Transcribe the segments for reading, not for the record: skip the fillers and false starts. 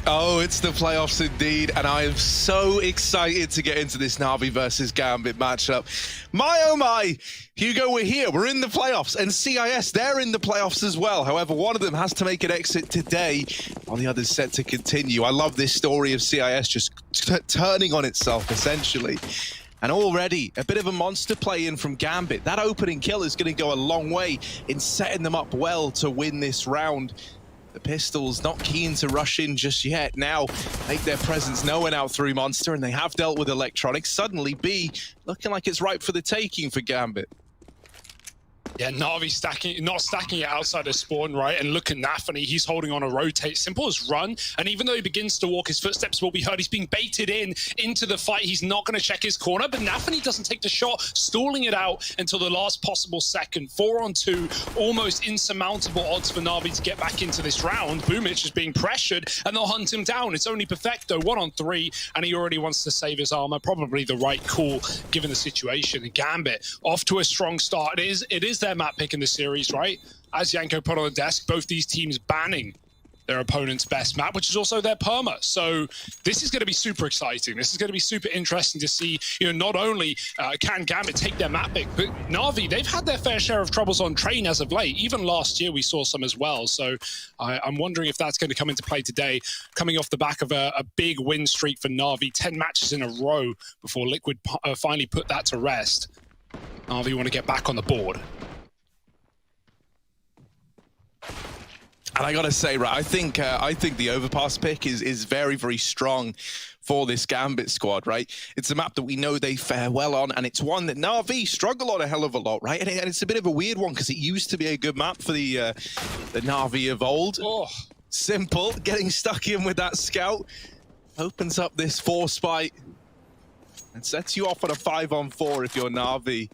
Oh, it's the playoffs indeed, and I am so excited to get into this Na'Vi versus Gambit matchup. My oh my, Hugo, we're here, we're in the playoffs, and CIS, they're in the playoffs as well. However, one of them has to make an exit today, while the other's set to continue. I love this story of CIS just turning on itself, essentially. And already, a bit of a monster play in from Gambit. That opening kill is going to go a long way in setting them up well to win this round. The Pistols not keen to rush in just yet. Now make their presence known out through Monster, and they have dealt with Electronics. Suddenly B looking like it's ripe for the taking for Gambit. Yeah, Na'Vi not stacking it outside of spawn, right? And look at Nafany, he's holding on a rotate. Simple as run, and even though he begins to walk, his footsteps will be heard. He's being baited into the fight. He's not going to check his corner, but Nafany doesn't take the shot, stalling it out until the last possible second. 4-on-2, almost insurmountable odds for Na'Vi to get back into this round. Boomich is being pressured, and they'll hunt him down. It's only Perfecto, 1-on-3, and he already wants to save his armor. Probably the right call, given the situation. And Gambit, off to a strong start. It is their map pick in the series, right? As Yanko put on the desk, both these teams banning their opponent's best map, which is also their perma. So this is going to be super exciting. This is going to be super interesting to see, you know, not only can Gambit take their map pick, but Na'Vi, they've had their fair share of troubles on train as of late. Even last year we saw some as well. So I'm wondering if that's going to come into play today, coming off the back of a big win streak for Na'Vi, 10 matches in a row before Liquid finally put that to rest. Na'Vi want to get back on the board. And I gotta say, right, I think the Overpass pick is very, very strong for this Gambit squad, right? It's a map that we know they fare well on, and it's one that Na'Vi struggle on a hell of a lot, right? And it's a bit of a weird one because it used to be a good map for the Na'Vi of old. Oh. Simple, getting stuck in with that scout opens up this force fight and sets you off on a 5-on-4 if you're Na'Vi.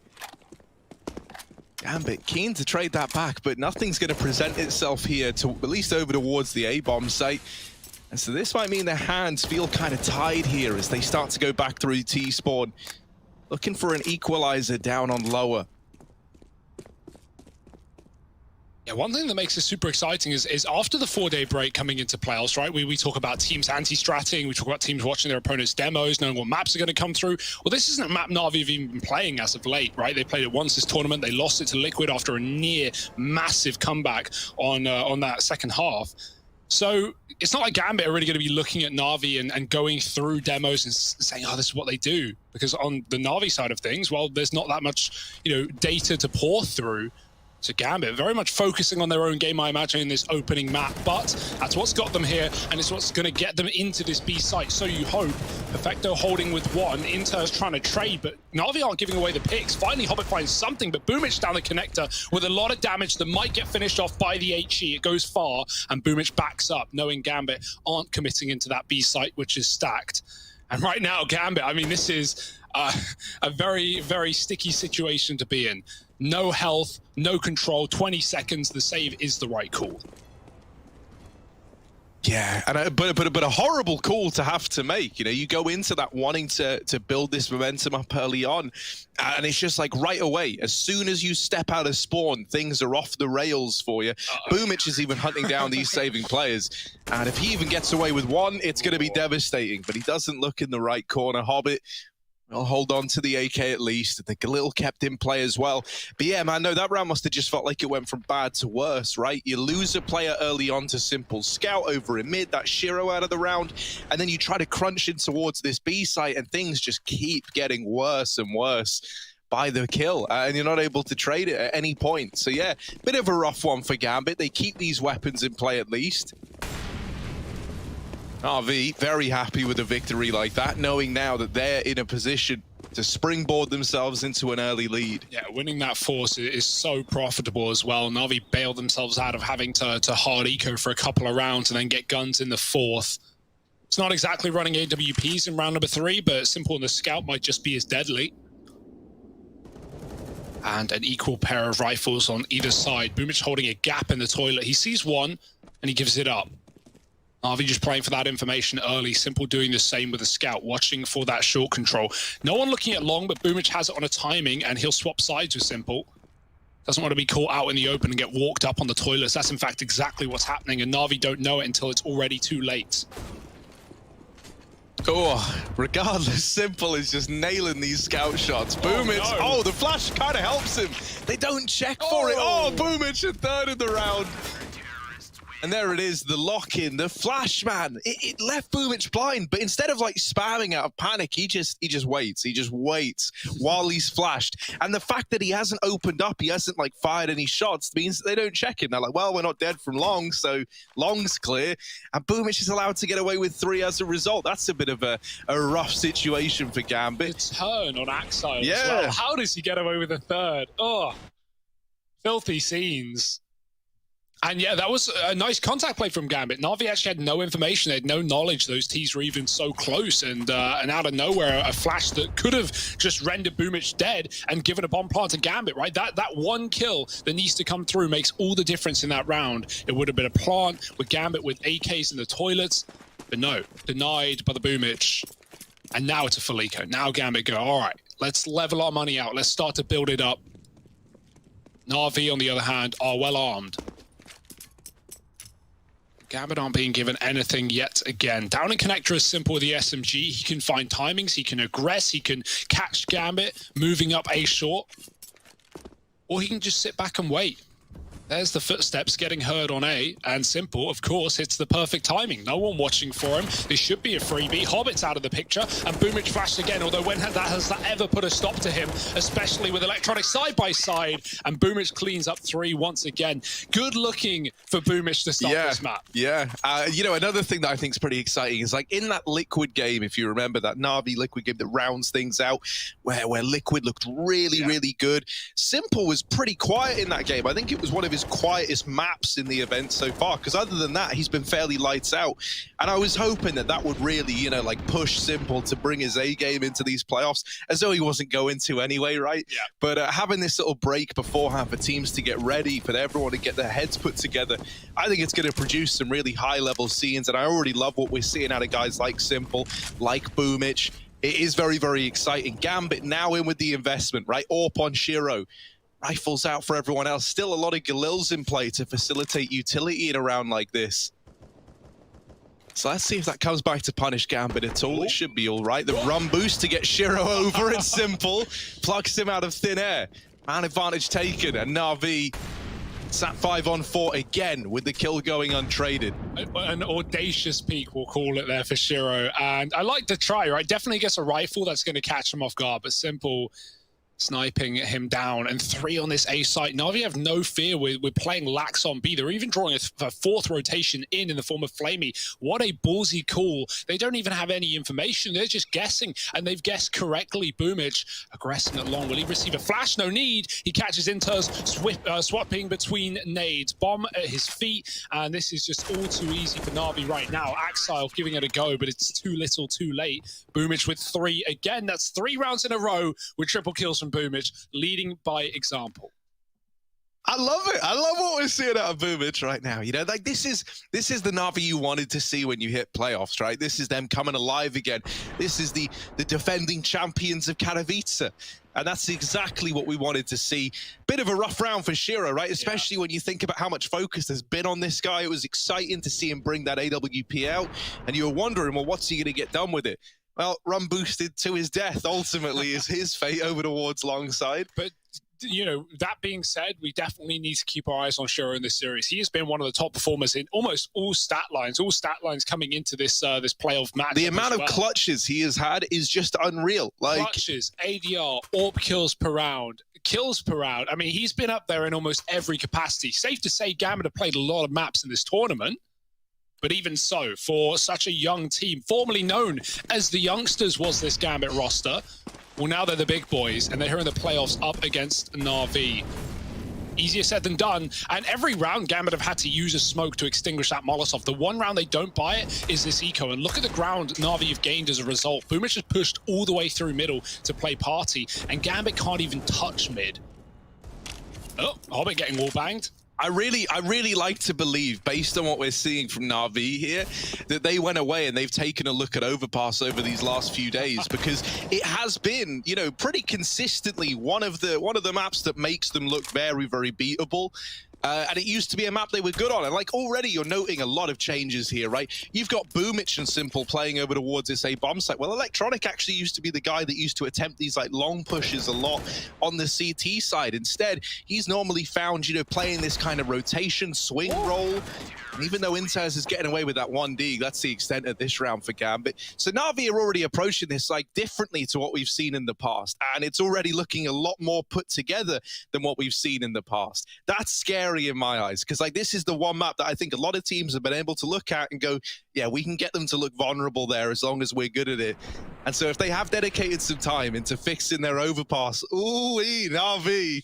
Gambit keen to trade that back, but nothing's going to present itself here, to at least over towards the A-bomb site. And so this might mean their hands feel kind of tied here as they start to go back through T-spawn, looking for an equalizer down on lower. Yeah, one thing that makes this super exciting is after the 4-day break coming into playoffs, right? We talk about teams anti-stratting, we talk about teams watching their opponents' demos, knowing what maps are going to come through. Well, this isn't a map Na'Vi have even been playing as of late, right? They played it once this tournament, they lost it to Liquid after a near massive comeback on that second half. So it's not like Gambit are really going to be looking at Na'Vi and going through demos and saying, oh, this is what they do. Because on the Na'Vi side of things, well, there's not that much, you know, data to pour through. So Gambit very much focusing on their own game, I imagine, in this opening map, but that's what's got them here, and it's what's going to get them into this B site. So you hope. Perfecto holding with one, Inter's trying to trade, but Na'Vi aren't giving away the picks. Finally, Hobbit finds something, but Boomich down the connector with a lot of damage that might get finished off by the HE. It goes far, and Boomich backs up, knowing Gambit aren't committing into that B site, which is stacked. And right now, Gambit, I mean, this is a very, very sticky situation to be in. No health, no control, 20 seconds, the save is the right call. Yeah, and but a horrible call to have to make. You know, you go into that wanting to build this momentum up early on, and it's just like right away, as soon as you step out of spawn, things are off the rails for you. Boomich is even hunting down these saving players, and if he even gets away with one, it's going to be devastating, but he doesn't look in the right corner. Hobbit will hold on to the AK at least. The Galil kept in play as well. But yeah, man, no, that round must have just felt like it went from bad to worse, right? You lose a player early on to Simple Scout over in mid, that Shiro out of the round, and then you try to crunch in towards this B site, and things just keep getting worse and worse by the kill, and you're not able to trade it at any point. So yeah, bit of a rough one for Gambit. They keep these weapons in play at least. RV very happy with a victory like that, knowing now that they're in a position to springboard themselves into an early lead. Yeah, winning that force is so profitable as well. Na'Vi bailed themselves out of having to hard eco for a couple of rounds and then get guns in the fourth. It's not exactly running AWPs in round number 3, but Simple and the Scout might just be as deadly. And an equal pair of rifles on either side. Boomich holding a gap in the toilet. He sees one and he gives it up. Na'Vi just playing for that information early. Simple doing the same with the Scout, watching for that short control. No one looking at long, but Boomich has it on a timing, and he'll swap sides with Simple. Doesn't want to be caught out in the open and get walked up on the toilets. That's in fact exactly what's happening, and Na'Vi don't know it until it's already too late. Oh, regardless, Simple is just nailing these scout shots. Boomich, no. oh, the flash kind of helps him. They don't check for it. Oh, Boomich a third of the round. And there it is, the lock-in, the flash, man. It left Boomich blind, but instead of like spamming out of panic, he just waits. He just waits while he's flashed. And the fact that he hasn't opened up, he hasn't like fired any shots, means that they don't check him. They're like, well, we're not dead from long, so long's clear. And Boomich is allowed to get away with 3 as a result. That's a bit of a rough situation for Gambit. The turn on Axile as well. How does he get away with a third? Oh, filthy scenes. And yeah, that was a nice contact play from Gambit. Na'Vi actually had no information. They had no knowledge those T's were even so close. And out of nowhere, a flash that could have just rendered Boomich dead and given a bomb plant to Gambit, right? That one kill that needs to come through makes all the difference in that round. It would have been a plant with Gambit with AKs in the toilets. But no, denied by the Boomich. And now it's a full eco. Now Gambit go, all right, let's level our money out. Let's start to build it up. Na'Vi, on the other hand, are well armed. Gambit aren't being given anything yet again. Down in connector is Simple with the SMG. He can find timings, he can aggress, he can catch Gambit, moving up A short. Or he can just sit back and wait. There's the footsteps getting heard on A, and Simple, of course, hits the perfect timing. No one watching for him. This should be a freebie. Hobbit's out of the picture, and Boomich flashed again, although when has that ever put a stop to him, especially with Electronic side-by-side, and Boomich cleans up 3 once again. Good looking for Boomich to start this map. Yeah, you know, another thing that I think is pretty exciting is like in that Liquid game, if you remember that Na'Vi Liquid game that rounds things out, where Liquid looked really good. Simple was pretty quiet in that game. I think it was one of his quietest maps in the event so far, because other than that, he's been fairly lights out. And I was hoping that that would really, you know, like push Simple to bring his A game into these playoffs, as though he wasn't going to anyway, right? Yeah. But having this little break beforehand for teams to get ready, for everyone to get their heads put together, I think it's going to produce some really high-level scenes. And I already love what we're seeing out of guys like Simple, like Boomich. It is very exciting. Gambit now in with the investment, right? Orp on Shiro. Rifles out for everyone else. Still a lot of Galils in play to facilitate utility in a round like this. So let's see if that comes back to punish Gambit at all. It should be all right. The run boost to get Shiro over. It's Simple. Plucks him out of thin air. Man advantage taken. And Na'Vi sat 5-on-4 again with the kill going untraded. An audacious peak, we'll call it there for Shiro. And I like the try, right? Definitely gets a rifle that's going to catch him off guard, but Simple sniping him down, and 3 on this A site. Na'Vi have no fear. We're playing lax on B. They're even drawing a 4th rotation in the form of Flamey. What a ballsy call. They don't even have any information. They're just guessing, and they've guessed correctly. Boomich aggressing it long. Will he receive a flash? No need. He catches Inters, swapping between nades. Bomb at his feet, and this is just all too easy for Na'Vi right now. Axile giving it a go, but it's too little, too late. Boomich with 3 again. That's 3 rounds in a row with triple kills from Boomich, leading by example. I love it. I love what we're seeing out of Boomich right now. You know, like this is the Na'Vi you wanted to see when you hit playoffs, right? This is them coming alive again. This is the defending champions of Katowice. And that's exactly what we wanted to see. Bit of a rough round for Shiro, right? Especially when you think about how much focus there's been on this guy. It was exciting to see him bring that AWP out. And you were wondering, well, what's he going to get done with it? Well, run boosted to his death, ultimately, is his fate over towards long side. But, you know, that being said, we definitely need to keep our eyes on Shiro in this series. He has been one of the top performers in almost all stat lines coming into this this playoff match. The amount of clutches he has had is just unreal. Like clutches, ADR, AWP kills per round, kills per round. I mean, he's been up there in almost every capacity. Safe to say Gambit have played a lot of maps in this tournament. But even so, for such a young team, formerly known as the Youngsters was this Gambit roster, well, now they're the big boys, and they're here in the playoffs up against Na'Vi. Easier said than done, and every round Gambit have had to use a smoke to extinguish that Molotov. The one round they don't buy it is this eco, and look at the ground Na'Vi have gained as a result. Boomich has pushed all the way through middle to play party, and Gambit can't even touch mid. Oh, Hobbit getting wall banged. I really like to believe, based on what we're seeing from Na'Vi here, that they went away and they've taken a look at Overpass over these last few days, because it has been, you know, pretty consistently one of the maps that makes them look very beatable. And it used to be a map they were good on. And like already you're noting a lot of changes here, right? You've got Boomich and Simple playing over towards this A bomb site. Well, Electronic actually used to be the guy that used to attempt these like long pushes a lot on the CT side. Instead, he's normally found, you know, playing this kind of rotation, swing roll. And even though Inters is getting away with that 1D, that's the extent of this round for Gambit. So Na'Vi are already approaching this like differently to what we've seen in the past. And it's already looking a lot more put together than what we've seen in the past. That's scary in my eyes, because like this is the one map that I think a lot of teams have been able to look at and go, yeah, we can get them to look vulnerable there as long as we're good at it. And so if they have dedicated some time into fixing their overpass, ooh-wee, Na'Vi,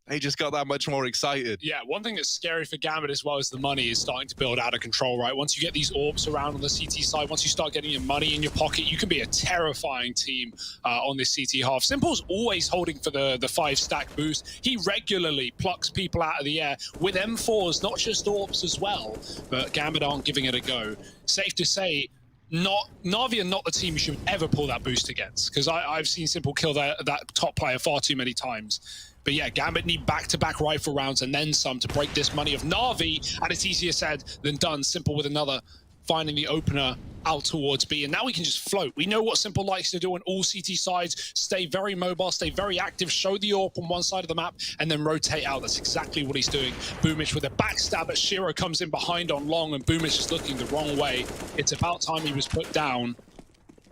they just got that much more excited. Yeah, one thing that's scary for Gambit as well is the money is starting to build out of control, right? Once you get these orbs around on the CT side, once you start getting your money in your pocket, you can be a terrifying team on this CT half. Simple's always holding for the 5-stack boost. He regularly plucks people out of the air with M4s, not just orbs as well. But Gambit aren't giving it a go. Safe to say, Na'Vi are not the team you should ever pull that boost against, because I've seen Simple kill that top player far too many times. But yeah, Gambit need back-to-back rifle rounds and then some to break this money of Na'Vi, and it's easier said than done. Simple with another, finding the opener out towards B, and now we can just float. We know what Simple likes to do on all CT sides, stay very mobile, stay very active, show the AWP on one side of the map, and then rotate out. That's exactly what he's doing. Boomich with a backstab, but Shiro comes in behind on long, and Boomich is looking the wrong way. It's about time he was put down.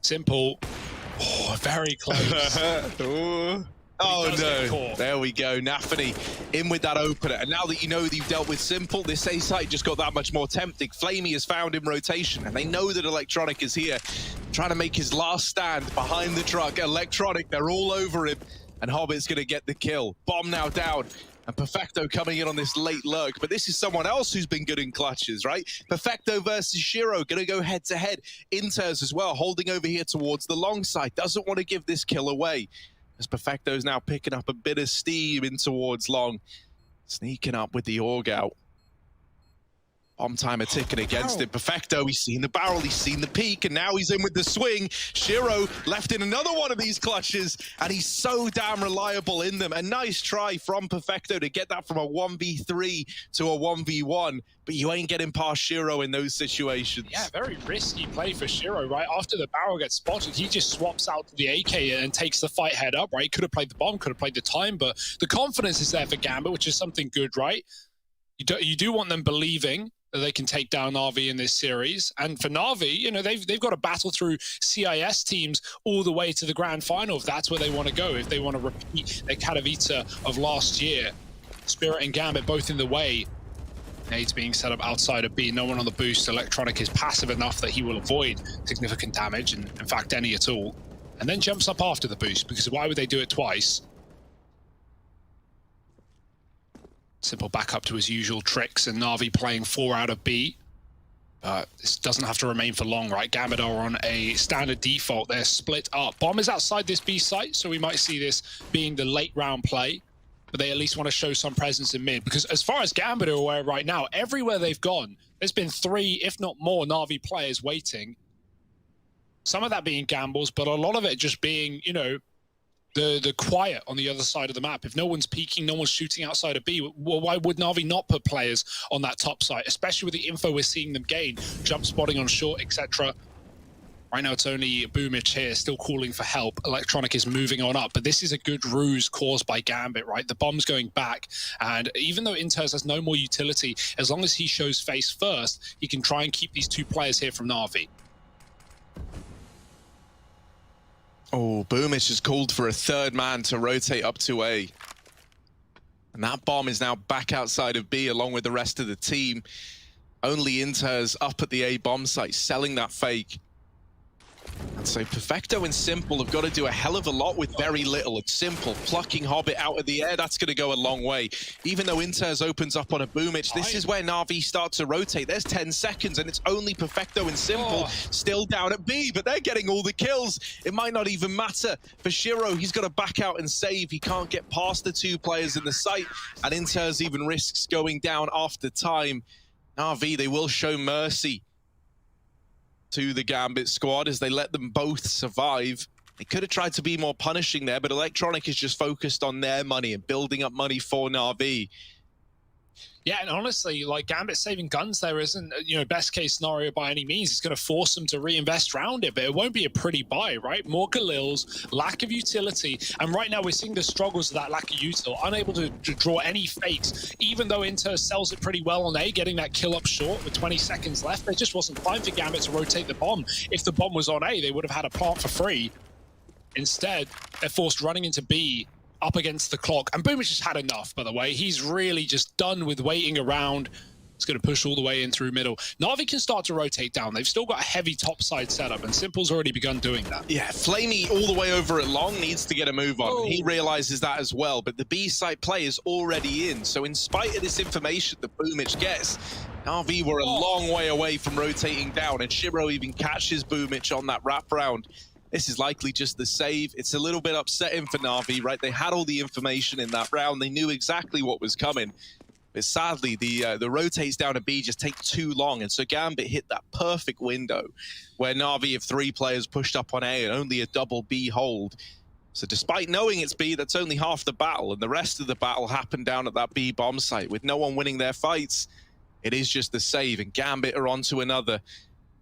Simple, oh, very close. Oh no, there we go. Nafany in with that opener. And now that you know that you've dealt with Simple, this A site just got that much more tempting. Flamey is found in rotation, and they know that Electronic is here, trying to make his last stand behind the truck. Electronic, they're all over him, and Hobbit's going to get the kill. Bomb now down, and Perfecto coming in on this late lurk. But this is someone else who's been good in clutches, right? Perfecto versus Shiro, going to go head-to-head. Inters as well, holding over here towards the long side. Doesn't want to give this kill away, as Perfecto's now picking up a bit of steam in towards long. Sneaking up with the AUG out. Bomb timer ticking against it. Perfecto, he's seen the barrel, he's seen the peak, and now he's in with the swing. Shiro left in another one of these clutches, and he's so damn reliable in them. A nice try from Perfecto to get that from a 1v3 to a 1v1, but you ain't getting past Shiro in those situations. Yeah, very risky play for Shiro, right? After the barrel gets spotted, he just swaps out to the AK and takes the fight head up, right? Could have played the bomb, could have played the time, but the confidence is there for Gambit, which is something good, right? You do want them believing that they can take down Na'Vi in this series. And for Na'Vi, you know, they've got to battle through CIS teams all the way to the grand final if that's where they want to go, if they want to repeat their Katowice of last year. Spirit and Gambit both in the way. Nades being set up outside of B, no one on the boost. Electronic is passive enough that he will avoid significant damage, and in fact any at all. And then jumps up after the boost, because why would they do it twice? Simple back up to his usual tricks, and Na'Vi playing 4 out of B. This doesn't have to remain for long, right? Gambit are on a standard default. They're split up. Bomb is outside this B site, so we might see this being the late round play. But they at least want to show some presence in mid. Because as far as Gambit are aware right now, everywhere they've gone, there's been 3, if not more, Na'Vi players waiting. Some of that being gambles, but a lot of it just being, you know, the quiet on the other side of the map. If no one's peeking, no one's shooting outside of B, well, why would Na'Vi not put players on that top site, especially with the info we're seeing them gain, jump spotting on short, etc. Right now it's only Boomich here still calling for help. Electronic is moving on up, but this is a good ruse caused by Gambit, right? The bomb's going back, and even though Inters has no more utility, as long as he shows face first, he can try and keep these 2 players here from Na'Vi. Oh, Boomich has called for a 3rd man to rotate up to A. And that bomb is now back outside of B along with the rest of the team. Only Inters up at the A bomb site, selling that fake. And so Perfecto and Simple have got to do a hell of a lot with very little. It's Simple plucking Hobbit out of the air. That's going to go a long way. Even though Inters opens up on a Boomich, this is where Na'Vi start to rotate. There's 10 seconds, and it's only Perfecto and Simple still down at B, but they're getting all the kills. It might not even matter. For Shiro, he's got to back out and save. He can't get past the 2 players in the site, and Inters even risks going down after time. Na'Vi, they will show mercy to the Gambit squad as they let them both survive. They could have tried to be more punishing there, but Electronic is just focused on their money and building up money for Na'Vi. Yeah, and honestly, like Gambit saving guns there isn't, best case scenario by any means. It's going to force them to reinvest around it, but it won't be a pretty buy, right? More Galils, lack of utility, and right now we're seeing the struggles of that lack of util, unable to draw any fakes, even though Inter sells it pretty well on A, getting that kill up short with 20 seconds left. There just wasn't time for Gambit to rotate the bomb. If the bomb was on A, they would have had a plant for free. Instead, they're forced running into B, up against the clock, and Boomich just had enough, by the way. He's really just done with waiting around. He's going to push all the way in through middle. Na'Vi can start to rotate down. They've still got a heavy topside setup, and Simple's already begun doing that. Yeah, Flamey all the way over at long needs to get a move on. He realizes that as well, but the B site play is already in. So in spite of this information that Boomich gets, Na'Vi were a long way away from rotating down, and Shiro even catches Boomich on that wraparound. This is likely just the save. It's a little bit upsetting for Na'Vi, right? They had all the information in that round. They knew exactly what was coming. But sadly, the rotates down to B just take too long. And so Gambit hit that perfect window where Na'Vi have 3 players pushed up on A and only a double B hold. So despite knowing it's B, that's only half the battle. And the rest of the battle happened down at that B bomb site. With no one winning their fights, it is just the save. And Gambit are on to another.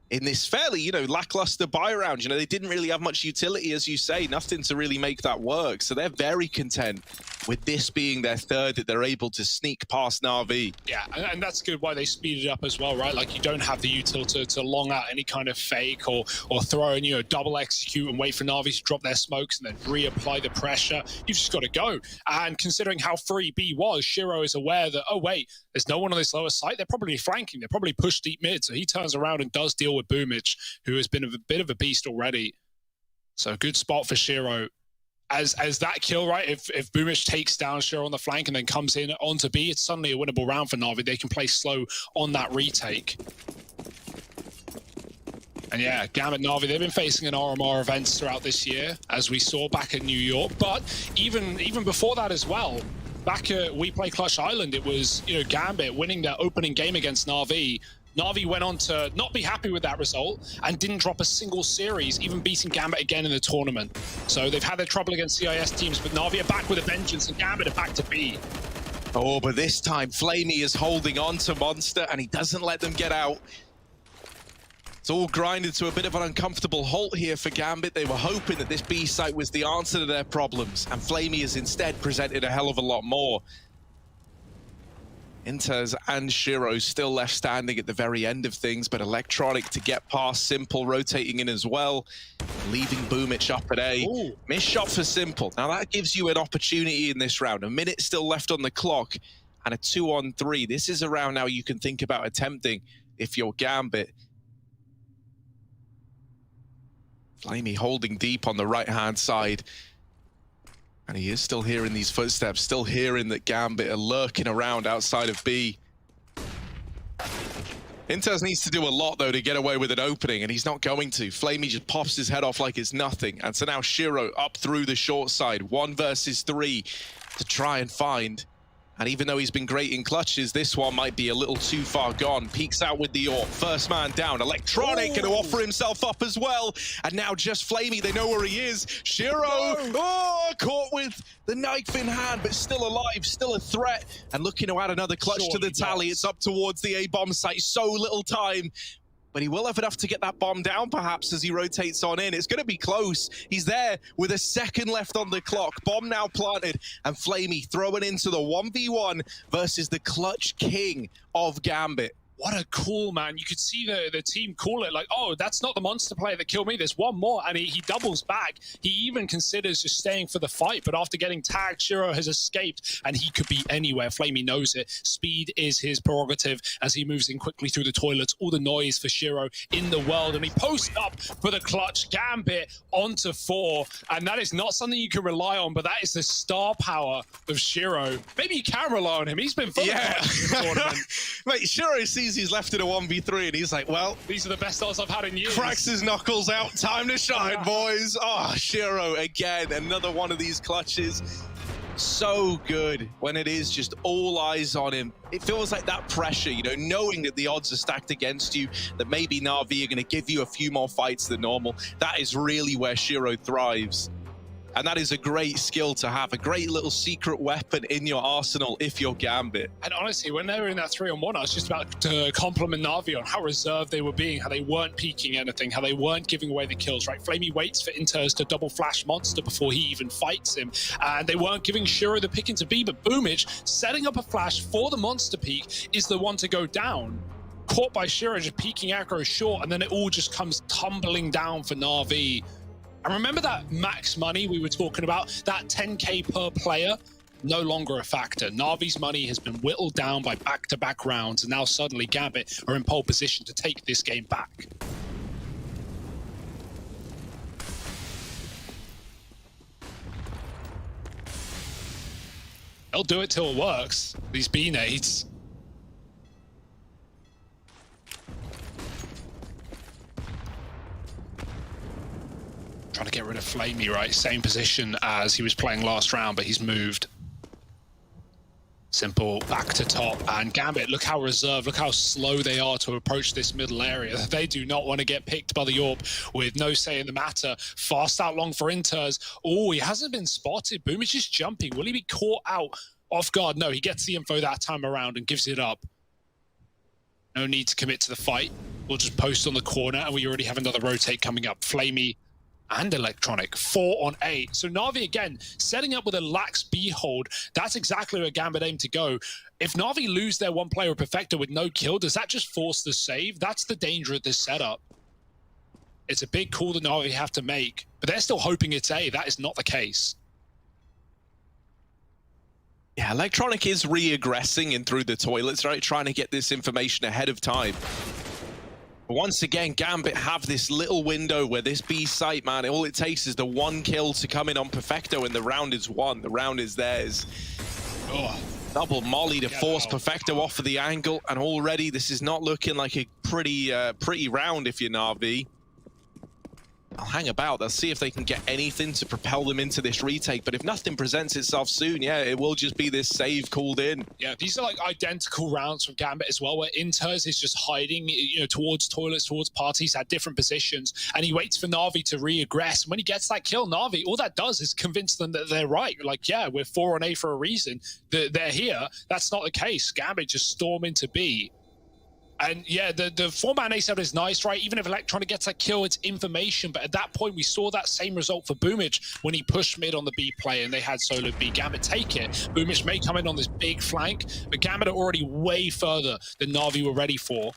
In this fairly, lackluster buy round, they didn't really have much utility, as you say, nothing to really make that work. So they're very content with this being their third, that they're able to sneak past Na'Vi. Yeah, and that's good why they speeded up as well, right? Like, you don't have the util to long out any kind of fake or throw in, double execute and wait for Na'Vi to drop their smokes and then reapply the pressure. You've just got to go. And considering how free B was, Shiro is aware that, oh, wait, there's no one on this lower site. They're probably flanking. They're probably pushed deep mid. So he turns around and does deal with Boomich, who has been a bit of a beast already. So good spot for Shiro. As that kill, right, if Boomich takes down Shiro on the flank and then comes in onto B, it's suddenly a winnable round for Na'Vi. They can play slow on that retake. And yeah, Gambit Na'Vi, they've been facing an RMR events throughout this year, as we saw back in New York. But even before that as well, back at We Play Clutch Island, it was, Gambit winning their opening game against Na'Vi. Na'Vi went on to not be happy with that result and didn't drop a single series, even beating Gambit again in the tournament. So they've had their trouble against CIS teams, but Na'Vi are back with a vengeance and Gambit are back to B. Oh, but this time Flamey is holding on to Monster and he doesn't let them get out. It's all grinded to a bit of an uncomfortable halt here for Gambit. They were hoping that this B site was the answer to their problems, and Flamey has instead presented a hell of a lot more. Inters and Shiro still left standing at the very end of things, but Electronic to get past Simple, rotating in as well, leaving Boomich up at A. Ooh. Missed shot for Simple. Now that gives you an opportunity in this round. A minute still left on the clock and a 2-on-3. This is a round now you can think about attempting if you're Gambit. Flamey holding deep on the right-hand side. And he is still hearing these footsteps, still hearing that Gambit are lurking around outside of B. Inters needs to do a lot, though, to get away with an opening, and he's not going to. Flamey just pops his head off like it's nothing. And so now Shiro up through the short side, 1 versus 3 to try and find. And even though he's been great in clutches, this one might be a little too far gone. Peeks out with the AWP. First man down. Electronic going to offer himself up as well. And now just Flamey, they know where he is. Shiro, caught with the knife in hand, but still alive, still a threat. And looking to add another clutch to the tally. It's up towards the A bomb site. So little time. But he will have enough to get that bomb down, perhaps, as he rotates on in. It's going to be close. He's there with a second left on the clock. Bomb now planted, and Flamey throwing into the 1v1 versus the clutch king of Gambit. What a call, man. You could see the team call it like, oh, that's not the monster player that killed me. There's one more, and he doubles back. He even considers just staying for the fight, but after getting tagged, Shiro has escaped, and he could be anywhere. Flamey knows it. Speed is his prerogative as he moves in quickly through the toilets. All the noise for Shiro in the world, and he posts up for the clutch. Gambit onto 4, and that is not something you can rely on, but that is the star power of Shiro. Maybe you can rely on him. He's been full of clutch in the tournament. Mate, Shiro sees he's left in a 1v3 and he's like, well, these are the best odds I've had in years. Cracks his knuckles out. Time to shine, boys. Oh, Shiro again. Another one of these clutches. So good when it is just all eyes on him. It feels like that pressure, knowing that the odds are stacked against you, that maybe Na'Vi are going to give you a few more fights than normal. That is really where Shiro thrives. And that is a great skill to have, a great little secret weapon in your arsenal if you're Gambit. And honestly, when they were in that 3-on-1, I was just about to compliment Na'Vi on how reserved they were being, how they weren't peeking anything, how they weren't giving away the kills, right? Flamey waits for Inters to double flash Monster before he even fights him. And they weren't giving Shiro the pick into B, but Boomage setting up a flash for the Monster peak is the one to go down. Caught by Shiro, just peeking aggro short, and then it all just comes tumbling down for Na'Vi. And remember that max money we were talking about? That 10k per player? No longer a factor. Na'Vi's money has been whittled down by back-to-back rounds, and now suddenly Gambit are in pole position to take this game back. They'll do it till it works. These B-nades. Trying to get rid of Flamey, right? Same position as he was playing last round, but he's moved. Simple back to top, and Gambit, look how reserved, look how slow they are to approach this middle area. They do not want to get picked by the AWP with no say in the matter. Fast out long for Inters. Oh, he hasn't been spotted. Boom is just jumping. Will he be caught out off guard? No, he gets the info that time around and gives it up. No need to commit to the fight. We'll just post on the corner, and we already have another rotate coming up. Flamey and Electronic, 4 on 8. So Na'Vi, again, setting up with a lax B hold. That's exactly where Gambit aim to go. If Na'Vi lose their one player Perfector with no kill, does that just force the save? That's the danger of this setup. It's a big call that Na'Vi have to make, but they're still hoping it's A. That is not the case. Yeah, Electronic is re-aggressing in through the toilets, right? Trying to get this information ahead of time. But once again, Gambit have this little window where this B site, man, all it takes is the one kill to come in on Perfecto, and the round is won. The round is theirs. Oh, double molly to force Perfecto off of the angle, and already this is not looking like a pretty round if you're Na'Vi. I'll hang about. They'll see if they can get anything to propel them into this retake. But if nothing presents itself soon, yeah, it will just be this save called in. Yeah, these are like identical rounds from Gambit as well, where Inters is just hiding, you know, towards toilets, towards parties at different positions, and he waits for Na'Vi to re-aggress. And when he gets that kill, Na'Vi, all that does is convince them that they're right. Like, yeah, we're 4 on A for a reason. They're here. That's not the case. Gambit just storm into B. And yeah, the 4-man A7 is nice, right? Even if Electronic gets that kill, it's information. But at that point, we saw that same result for Boomage when he pushed mid on the B play and they had solo B. Gambit take it. Boomage may come in on this big flank, but Gambit are already way further than Na'Vi were ready for.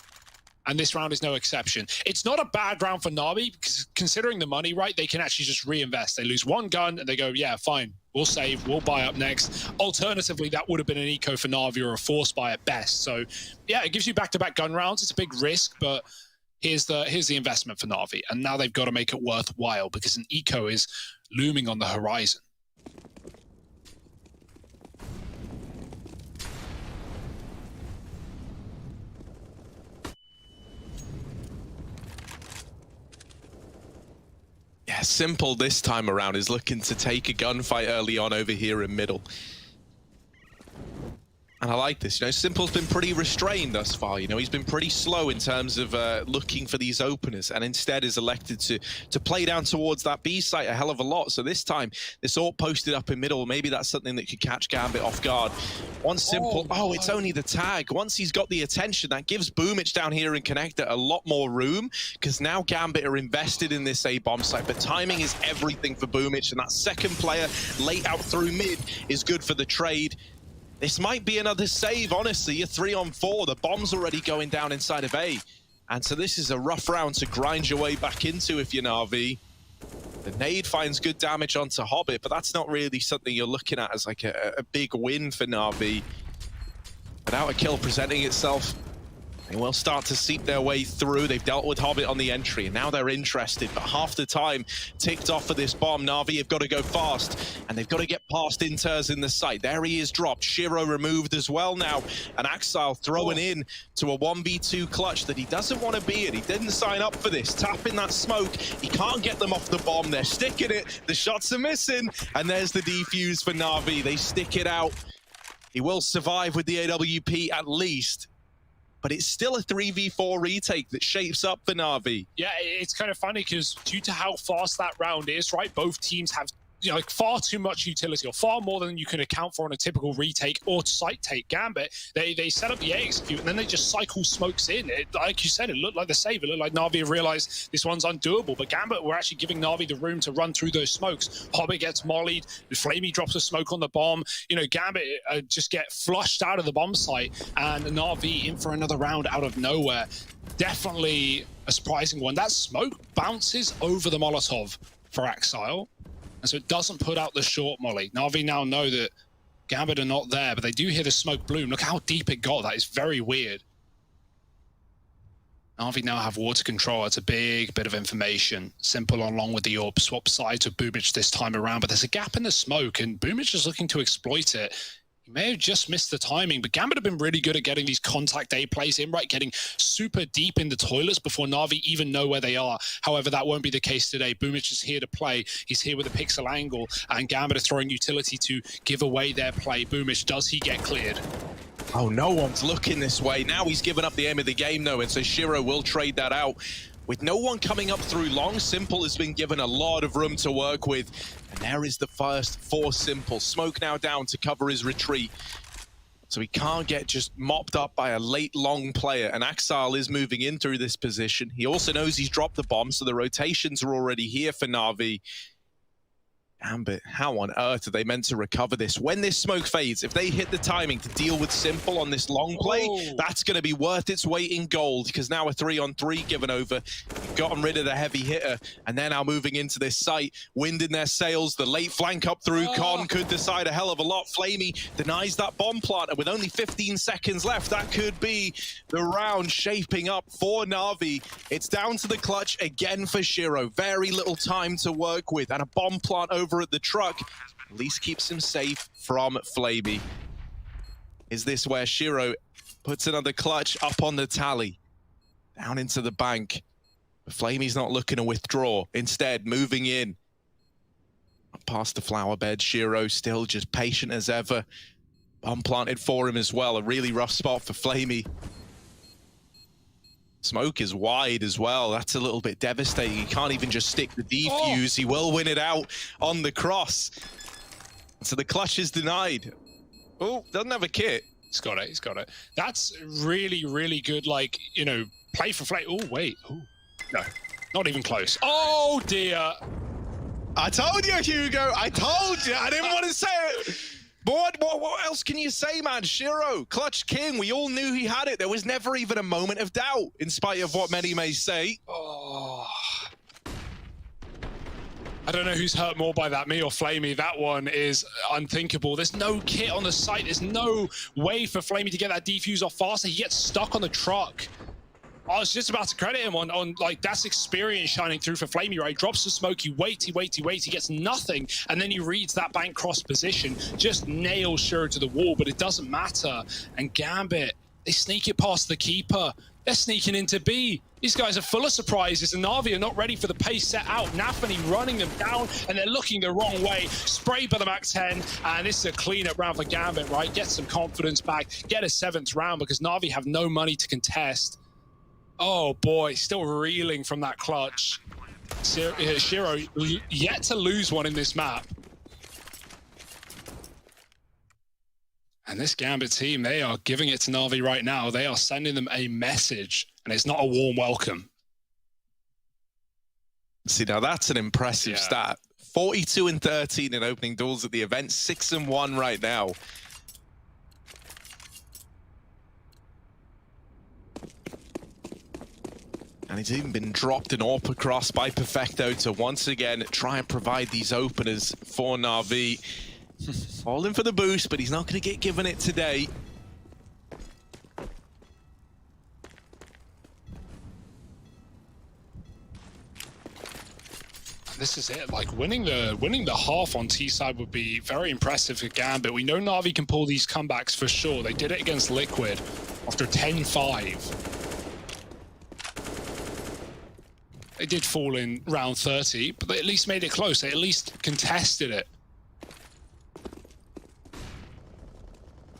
And this round is no exception. It's not a bad round for Na'Vi, because considering the money, right, they can actually just reinvest. They lose one gun and they go, yeah, fine, we'll save, we'll buy up next. Alternatively, that would have been an eco for Na'Vi or a force buy at best. So yeah, it gives you back-to-back gun rounds. It's a big risk, but here's the investment for Na'Vi. And now they've got to make it worthwhile because an eco is looming on the horizon. Yeah, Simple this time around is looking to take a gunfight early on over here in middle. And I like this, you know, Simple's been pretty restrained thus far, you know, he's been pretty slow in terms of looking for these openers, and instead is elected to play down towards that B site a hell of a lot. So this time, this AWP posted up in middle, maybe that's something that could catch Gambit off guard. Once Simple, oh, it's only the tag. Once he's got the attention, that gives Boomage down here in Connector a lot more room, because now Gambit are invested in this A-bomb site, but timing is everything for Boomage, and that second player late out through mid is good for the trade. This might be another save, honestly. You're 3 on 4. The bomb's already going down inside of A. And so this is a rough round to grind your way back into if you're Na'Vi. The nade finds good damage onto Hobbit, but that's not really something you're looking at as like a big win for Na'Vi. Without a kill presenting itself, they will start to seep their way through. They've dealt with Hobbit on the entry, and now they're interested. But half the time ticked off for this bomb. Na'Vi have got to go fast, and they've got to get past Inters in the site. There he is dropped. Shiro removed as well now. And Axile throwing in to a 1v2 clutch that he doesn't want to be in. He didn't sign up for this. Tapping that smoke. He can't get them off the bomb. They're sticking it. The shots are missing. And there's the defuse for Na'Vi. They stick it out. He will survive with the AWP at least. But it's still a 3v4 retake that shapes up for Na'Vi. Yeah, it's kind of funny because due to how fast that round is, right, both teams have like far too much utility, or far more than you can account for on a typical retake or site take. Gambit, they set up the A execute, and then they just cycle smokes in. Like you said, it looked like the save. It looked like Na'Vi realized this one's undoable, but Gambit were actually giving Na'Vi the room to run through those smokes. Hobbit gets mollied, Flamey drops a smoke on the bomb. You know, Gambit just get flushed out of the bomb site, and Na'Vi in for another round out of nowhere. Definitely a surprising one. That smoke bounces over the Molotov for Axile, and so it doesn't put out the short molly. Na'Vi now know that Gambit are not there, but they do hear the smoke bloom. Look how deep it got. That is very weird. Na'Vi now have water control. It's a big bit of information. Simple along with the orb. Swap sides with Boomich this time around, but there's a gap in the smoke, and Boomich is looking to exploit it. May have just missed the timing, but Gambit have been really good at getting these contact A plays in, right? Getting super deep in the toilets before Na'Vi even know where they are. However, that won't be the case today. Boomich is here to play. He's here with a pixel angle, and Gambit are throwing utility to give away their play. Boomich, does he get cleared? Oh, no one's looking this way. Now he's given up the aim of the game, though, and so Shiro will trade that out. With no one coming up through long, Simple has been given a lot of room to work with. And there is the first for Simple. Smoke now down to cover his retreat. So he can't get just mopped up by a late long player. And Axile is moving in through this position. He also knows he's dropped the bomb, so the rotations are already here for Na'Vi. Gambit, how on earth are they meant to recover this? When this smoke fades, if they hit the timing to deal with Simple on this long play, that's going to be worth its weight in gold, because now a 3-on-3 given over. You've gotten rid of the heavy hitter, and they're now moving into this site. Wind in their sails, the late flank up through Con could decide a hell of a lot. Flamey denies that bomb plant, and with only 15 seconds left, that could be the round shaping up for Na'Vi. It's down to the clutch again for Shiro. Very little time to work with, and a bomb plant over at the truck at least keeps him safe from Flamey. Is this where Shiro puts another clutch up on the tally? Down into the bank. But Flamey's not looking to withdraw. Instead, moving in. Past the flower bed, Shiro still just patient as ever. Bomb planted for him as well. A really rough spot for Flamey. Smoke is wide as well. That's a little bit devastating. He can't even just stick the defuse. He will win it out on the cross. So the clutch is denied. Oh, doesn't have a kit. He's got it. He's got it. That's really, really good, like, you know, play for play. Oh, wait. Oh, no, not even close. Oh, dear. I told you, Hugo. I told you. I didn't want to say it. But what else can you say, man? Shiro, clutch king. We all knew he had it. There was never even a moment of doubt, in spite of what many may say. Oh. I don't know who's hurt more by that, me or Flamey. That one is unthinkable. There's no kit on the site. There's no way for Flamey to get that defuse off faster. He gets stuck on the truck. I was just about to credit him on like, that's experience shining through for Flamey, right? He drops the smoke, he waits, he gets nothing, and then he reads that bank cross position, just nails Shiro to the wall, but it doesn't matter. And Gambit, they sneak it past the keeper. They're sneaking into B. These guys are full of surprises, and Na'Vi are not ready for the pace set out. Nafany running them down, and they're looking the wrong way. Sprayed by the Mac 10, and this is a clean-up round for Gambit, right? Get some confidence back, get a 7th round, because Na'Vi have no money to contest. Oh boy, still reeling from that clutch. Shiro yet to lose one in this map. And this Gambit team, they are giving it to Na'Vi right now. They are sending them a message, and it's not a warm welcome. See, now that's an impressive stat. 42-13 in opening duels at the event, 6-1 right now. And it's even been dropped an AWP across by Perfecto to once again try and provide these openers for Na'Vi. Falling for the boost, but he's not going to get given it today. This is it. Like winning the half on T side would be very impressive for Gambit. We know Na'Vi can pull these comebacks for sure. They did it against Liquid after 10-5. They did fall in round 30, but they at least made it close. They at least contested it.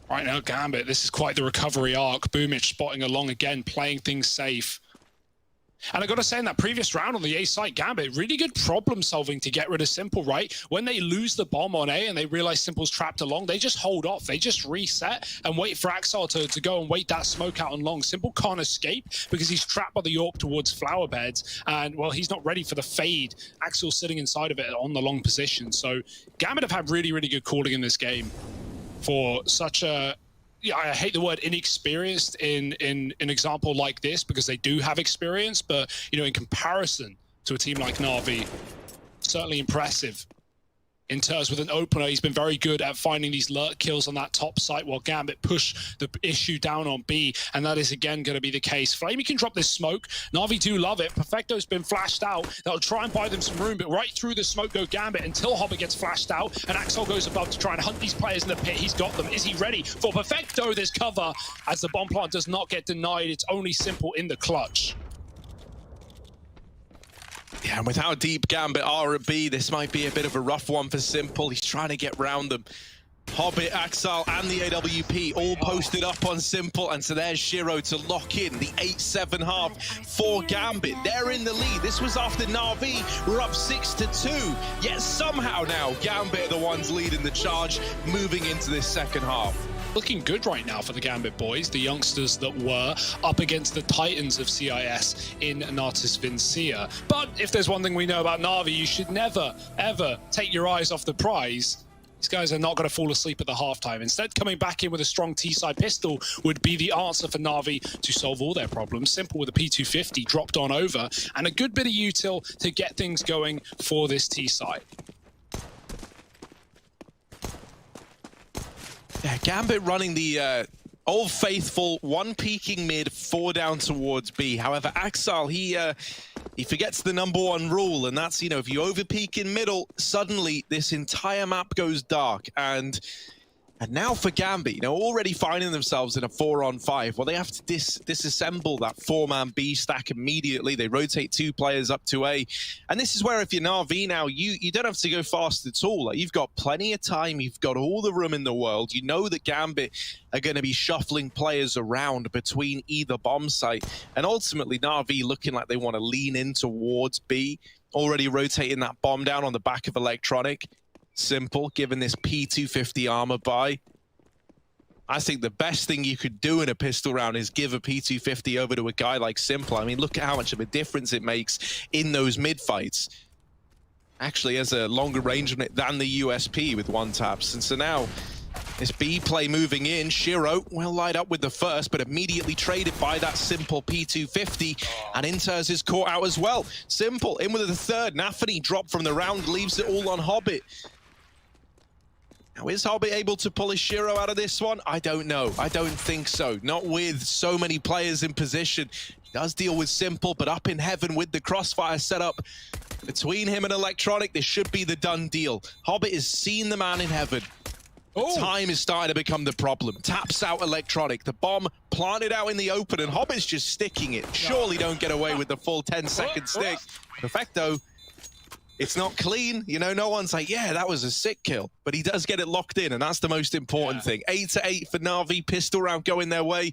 Right now, Gambit, this is quite the recovery arc. Boomich spotting along again, playing things safe. And I got to say, in that previous round on the A site, Gambit, really good problem solving to get rid of Simple, right? When they lose the bomb on A and they realize Simple's trapped along, they just hold off. They just reset and wait for Axel to go and wait that smoke out on long. Simple can't escape because he's trapped by the AWP towards flower beds. And, well, he's not ready for the fade. Axel's sitting inside of it on the long position. So Gambit have had really, really good calling in this game for such a... Yeah, I hate the word inexperienced in an example like this because they do have experience, but in comparison to a team like Na'Vi, certainly impressive. In terms with an opener, he's been very good at finding these lurk kills on that top site while Gambit push the issue down on B, and that is again going to be the case. Flamey can drop this smoke. Na'Vi do love it. Perfecto's been flashed out. That'll try and buy them some room, but right through the smoke go Gambit until Hobbit gets flashed out, and Axel goes above to try and hunt these players in the pit. He's got them. Is he ready for Perfecto? There's cover as the bomb plant does not get denied. It's only Simple in the clutch. Yeah, and with how deep Gambit are at B, this might be a bit of a rough one for Simple. He's trying to get round them. Hobbit, Axel, and the AWP all posted up on Simple, and so there's Shiro to lock in the 8-7 half for Gambit. They're in the lead. This was after Na'Vi were up 6-2, yet somehow now Gambit are the ones leading the charge moving into this second half. Looking good right now for the Gambit boys, the youngsters that were up against the Titans of CIS in Natus Vincere. But if there's one thing we know about Na'Vi, you should never, ever take your eyes off the prize. These guys are not going to fall asleep at the halftime. Instead, coming back in with a strong T-side pistol would be the answer for Na'Vi to solve all their problems. Simple with a P250 dropped on over, and a good bit of util to get things going for this T-side. Yeah, Gambit running the old faithful, one peeking mid, 4 down towards B. However, Axel, he forgets the #1 rule, and that's, if you over peek in middle, suddenly this entire map goes dark. And now for Gambit, already finding themselves in a 4-on-5, well, they have to disassemble that 4-man B stack immediately. They rotate 2 players up to A. And this is where, if you're Na'Vi now, you don't have to go fast at all. Like, you've got plenty of time. You've got all the room in the world. You know that Gambit are going to be shuffling players around between either bomb site. And ultimately, Na'Vi looking like they want to lean in towards B, already rotating that bomb down on the back of Electronic. Simple, given this P250 armor buy. I think the best thing you could do in a pistol round is give a P250 over to a guy like Simple. I mean, look at how much of a difference it makes in those mid-fights. Actually has a longer range on it than the USP with 1-taps. And so now, this B play moving in. Shiro well light up with the first, but immediately traded by that Simple P250. And Inters is caught out as well. Simple in with the third. Nafany dropped from the round, leaves it all on Hobbit. Now, is Hobbit able to pull a Shiro out of this one? I don't know. I don't think so. Not with so many players in position. He does deal with Simple, but up in heaven with the crossfire setup between him and Electronic, this should be the done deal. Hobbit has seen the man in heaven. Time is starting to become the problem. Taps out Electronic. The bomb planted out in the open, and Hobbit's just sticking it. Surely don't get away with the full 10-second stick. Perfecto. It's not clean. No one's like, yeah, that was a sick kill. But he does get it locked in, and that's the most important thing. 8-8 for Na'Vi. Pistol round going their way.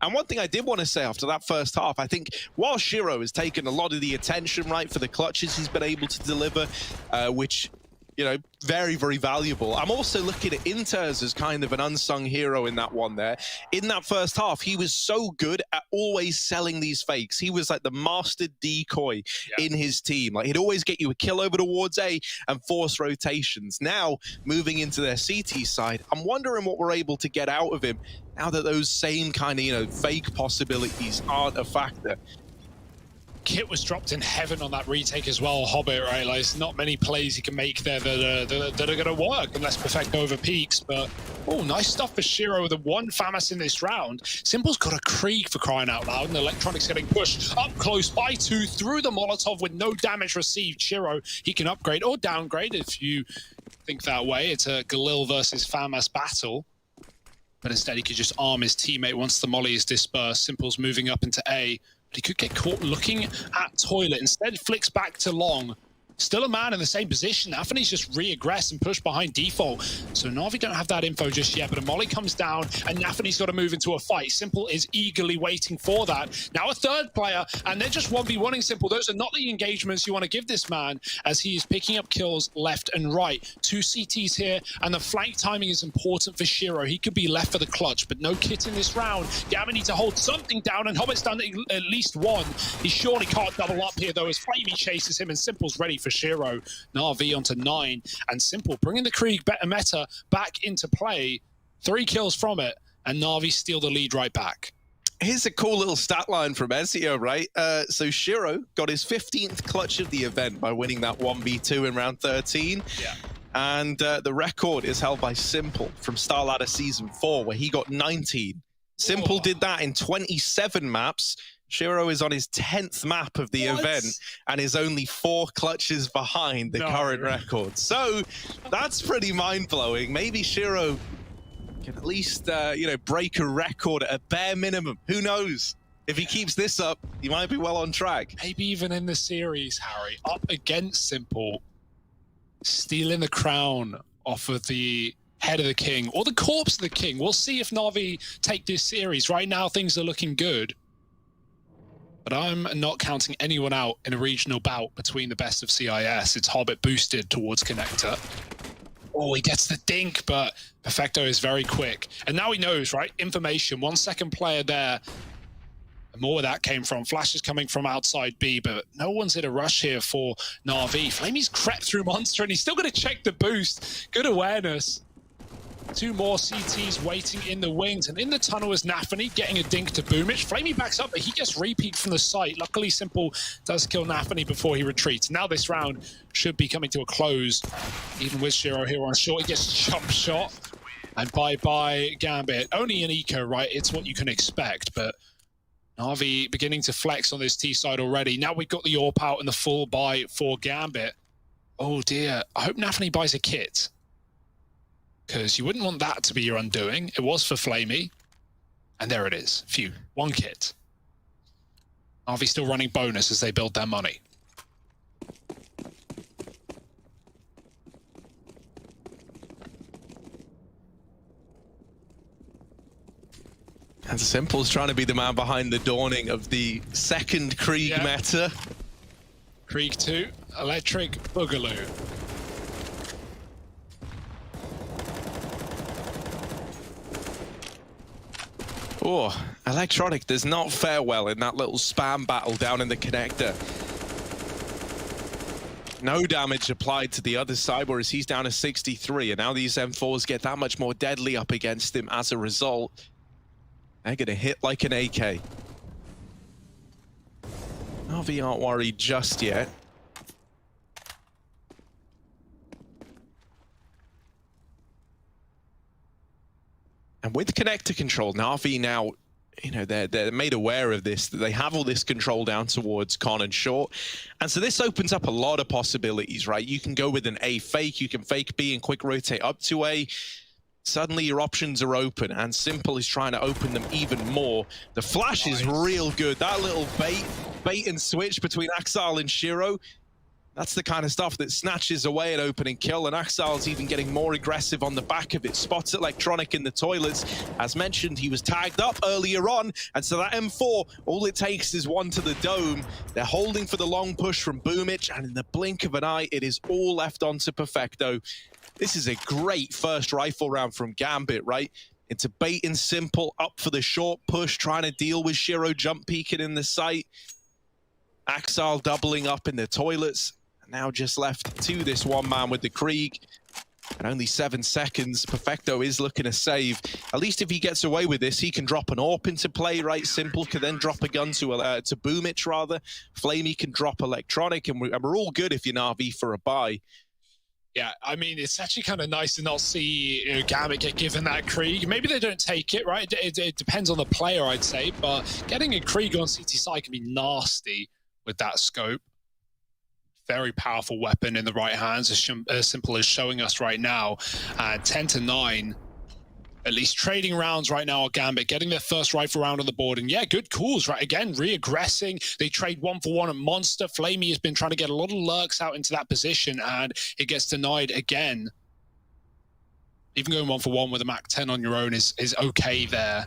And one thing I did want to say after that first half, I think while Shiro has taken a lot of the attention, right, for the clutches he's been able to deliver, which... very, very valuable. I'm also looking at Inters as kind of an unsung hero in that one there. In that first half, he was so good at always selling these fakes. He was like the master decoy in his team. Like, he'd always get you a kill over towards A and force rotations. Now, moving into their CT side, I'm wondering what we're able to get out of him now that those same kind of, fake possibilities aren't a factor. Kit was dropped in heaven on that retake as well, Hobbit, right? Like, there's not many plays he can make there that are going to work unless Perfecto over peaks. But, nice stuff for Shiro with the 1 FAMAS in this round. Simple's got a Krieg for crying out loud, and Electronic's getting pushed up close by 2 through the Molotov with no damage received. Shiro, he can upgrade or downgrade if you think that way. It's a Galil versus FAMAS battle. But instead, he could just arm his teammate once the molly is dispersed. Simple's moving up into A. But he could get caught looking at toilet. Instead, flicks back to long. still a man in the same position. Nafany's just re-aggress and push behind default. So Na'Vi don't have that info just yet, but a molly comes down and Nafany's got to move into a fight. Simple is eagerly waiting for that. Now a third player, and they're just 1v1ing Simple. Those are not the engagements you want to give this man, as he is picking up kills left and right. 2 CTs here, and the flank timing is important for Shiro. He could be left for the clutch, but no kit in this round. Gambit needs to hold something down, and Hobbit's done at least one. He surely can't double up here, though, as Flamey chases him, and Simple's ready for Shiro. Na'Vi onto 9, and Simple bringing the Krieg better meta back into play. 3 kills from it, and Na'Vi steal the lead right back. Here's a cool little stat line from Ezio, right? So Shiro got his 15th clutch of the event by winning that 1v2 in round 13. Yeah. And the record is held by Simple from Star Ladder Season 4, where he got 19. Simple did that in 27 maps. Shiro is on his 10th map of the event and is only 4 clutches behind the current record. So that's pretty mind-blowing. Maybe Shiro can at least, you know, break a record at a bare minimum. Who knows? If he keeps this up, he might be well on track. Maybe even in the series, Harry, up against Simple, stealing the crown off of the head of the king or the corpse of the king. We'll see if Na'Vi take this series. Right now, things are looking good. But I'm not counting anyone out in a regional bout between the best of CIS. It's Hobbit boosted towards Connector. Oh, he gets the dink, but Perfecto is very quick. And now he knows, right? Information, 1 second player there. And more where that came from. Flash is coming from outside B, but no one's in a rush here for Na'Vi. Flamey's crept through Monster, and he's still going to check the boost. Good awareness. 2 more CTs waiting in the wings, and in the tunnel is Nafany getting a dink to Boomich. Flamey backs up, but he gets repeat from the site. Luckily, Simple does kill Nafany before he retreats. Now this round should be coming to a close. Even with Shiro here on short, he gets jump shot. And bye-bye Gambit. Only an eco, right? It's what you can expect, but Na'Vi beginning to flex on this T side already. Now we've got the AWP out and the full buy for Gambit. Oh dear, I hope Nafany buys a kit, because you wouldn't want that to be your undoing. It was for Flamey. And there it is. Phew. 1 kit. Na'Vi still running bonus as they build their money. And Simple's trying to be the man behind the dawning of the second Krieg meta. Krieg 2, Electric Boogaloo. Oh, Electronic does not fare well in that little spam battle down in the connector. No damage applied to the other side, whereas he's down to 63, and now these M4s get that much more deadly up against him as a result. They're gonna hit like an AK. Na'Vi aren't worried just yet. And with connector control, Na'Vi now, you know, they're made aware of this, that they have all this control down towards Con and Short. And so this opens up a lot of possibilities, right? You can go with an A fake, you can fake B and quick rotate up to A. Suddenly your options are open, and Simple is trying to open them even more. The flash is real good. That little bait and switch between Axile and Shiro, that's the kind of stuff that snatches away an opening kill, and Axile's even getting more aggressive on the back of it. Spots Electronic in the toilets. As mentioned, he was tagged up earlier on, and so that M4, all it takes is one to the dome. They're holding for the long push from Boomich, and in the blink of an eye, it is all left onto Perfecto. This is a great first rifle round from Gambit, right? Into bait and Simple, up for the short push, trying to deal with Shiro jump peeking in the site. Axile doubling up in the toilets. Now just left to this one man with the Krieg. And only 7 seconds. Perfecto is looking to save. At least if he gets away with this, he can drop an AWP into play, right? Simple can then drop a gun to Boomich, rather. Flamey can drop Electronic, and we're all good if you're Na'Vi for a buy. Yeah, I mean, it's actually kind of nice to not see, you know, Gambit get given that Krieg. Maybe they don't take it, right? It depends on the player, I'd say. But getting a Krieg on CT side can be nasty with that scope. Very powerful weapon in the right hands, as Simple as showing us right now. 10 to 9. At least trading rounds right now are Gambit, getting their first rifle round on the board. And yeah, good calls, right? Again, re-aggressing. They trade 1-for-1 at Monster. Flamey has been trying to get a lot of lurks out into that position, and it gets denied again. Even going 1-for-1 with a Mac 10 on your own is okay there.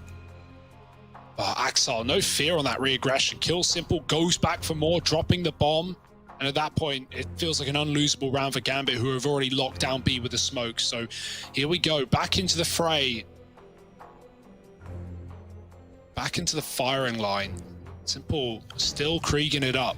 But Axel, no fear on that re-aggression. Kills Simple, goes back for more, dropping the bomb. And at that point, it feels like an unlosable round for Gambit, who have already locked down B with the smoke. So here we go, back into the fray. Back into the firing line. Simple still Krieging it up.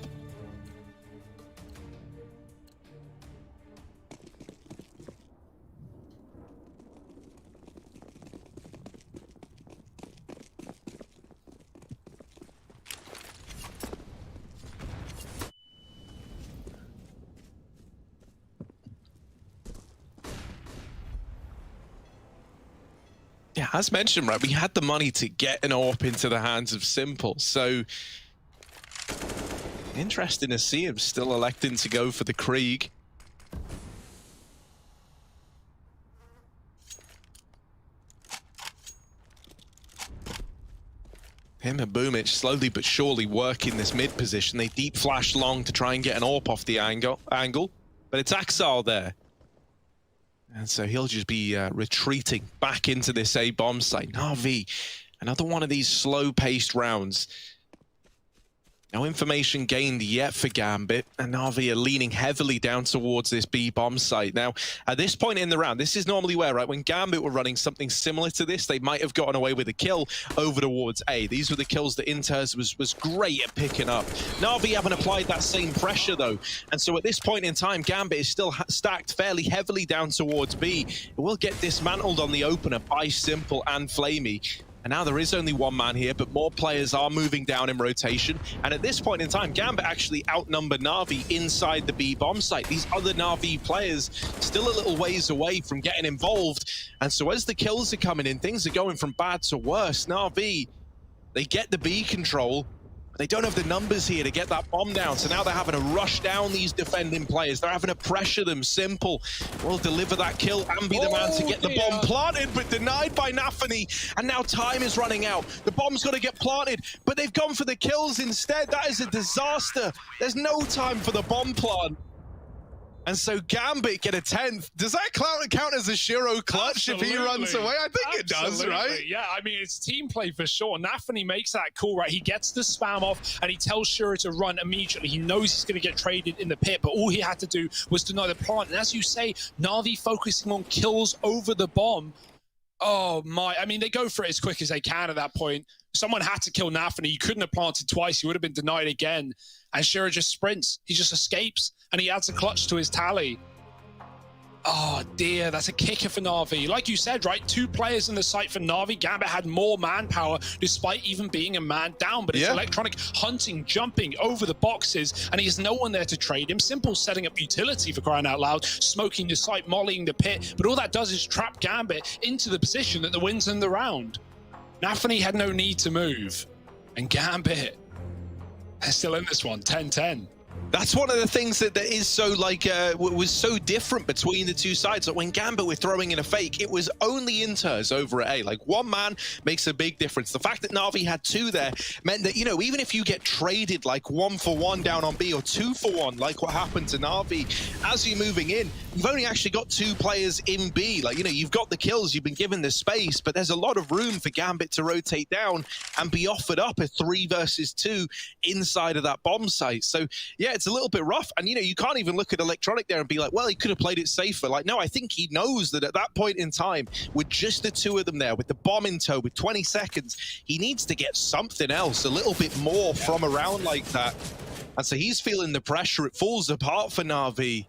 Yeah, as mentioned, right, we had the money to get an AWP into the hands of Simple, so interesting to see him still electing to go for the Krieg. Him and Boomich slowly but surely working this mid position. They deep flash long to try and get an AWP off the angle, but it's Axel there. And so he'll just be retreating back into this A bomb site. Na'Vi, another one of these slow-paced rounds. No information gained yet for Gambit, and Na'Vi are leaning heavily down towards this B bomb site. Now, at this point in the round, this is normally where, right, when Gambit were running something similar to this, they might have gotten away with a kill over towards A. These were the kills that Inters was great at picking up. Na'Vi haven't applied that same pressure, though, and so at this point in time, Gambit is still stacked fairly heavily down towards B. It will get dismantled on the opener by Simple and Flamey. And now there is only one man here, but more players are moving down in rotation. And at this point in time, Gambit actually outnumber Na'Vi inside the B bomb site. These other Na'Vi players still a little ways away from getting involved. And so as the kills are coming in, things are going from bad to worse. Na'Vi, they get the B control. They don't have the numbers here to get that bomb down, so now they're having to rush down these defending players. They're having to pressure them. Simple will deliver that kill and be the man to get the bomb planted, but denied by Nafany. And now time is running out. The bomb's got to get planted, but they've gone for the kills instead. That is a disaster. There's no time for the bomb plant. And so Gambit get a 10th. Does that count as a Shiro clutch if he runs away? I think it does, right? Yeah, I mean, it's team play for sure. Nafany makes that call, right? He gets the spam off and he tells Shiro to run immediately. He knows he's going to get traded in the pit, but all he had to do was deny the plant. And as you say, Na'Vi focusing on kills over the bomb. Oh my, I mean, they go for it as quick as they can at that point. Someone had to kill Nafany. He couldn't have planted twice. He would have been denied again. And Shiro just sprints. He just escapes and he adds a clutch to his tally. Oh dear, that's a kicker for Na'Vi. Like you said, right, 2 players in the site for Na'Vi. Gambit had more manpower despite even being a man down, but it's Electronic hunting, jumping over the boxes, and he has no one there to trade him. Simple setting up utility for crying out loud, smoking the site, mollying the pit, but all that does is trap Gambit into the position that the wins in the round. Nafany had no need to move, and Gambit, they're still in this one, 10-10. That's one of the things that is so like was so different between the two sides. That when Gambit were throwing in a fake, it was only Inters over at A. Like one man makes a big difference. The fact that Na'Vi had 2 there meant that, you know, even if you get traded like 1-for-1 down on B or 2-for-1, like what happened to Na'Vi, as you're moving in, you've only actually got 2 players in B. Like, you know, you've got the kills, you've been given the space, but there's a lot of room for Gambit to rotate down and be offered up a 3 versus 2 inside of that bomb site. So yeah, it's a little bit rough, and you know, you can't even look at Electronic there and be like, well, he could have played it safer. Like, no, I think he knows that at that point in time, with just the 2 of them there, with the bomb in tow, with 20 seconds, he needs to get something else, a little bit more from a round like that. And so he's feeling the pressure. It falls apart for Na'Vi.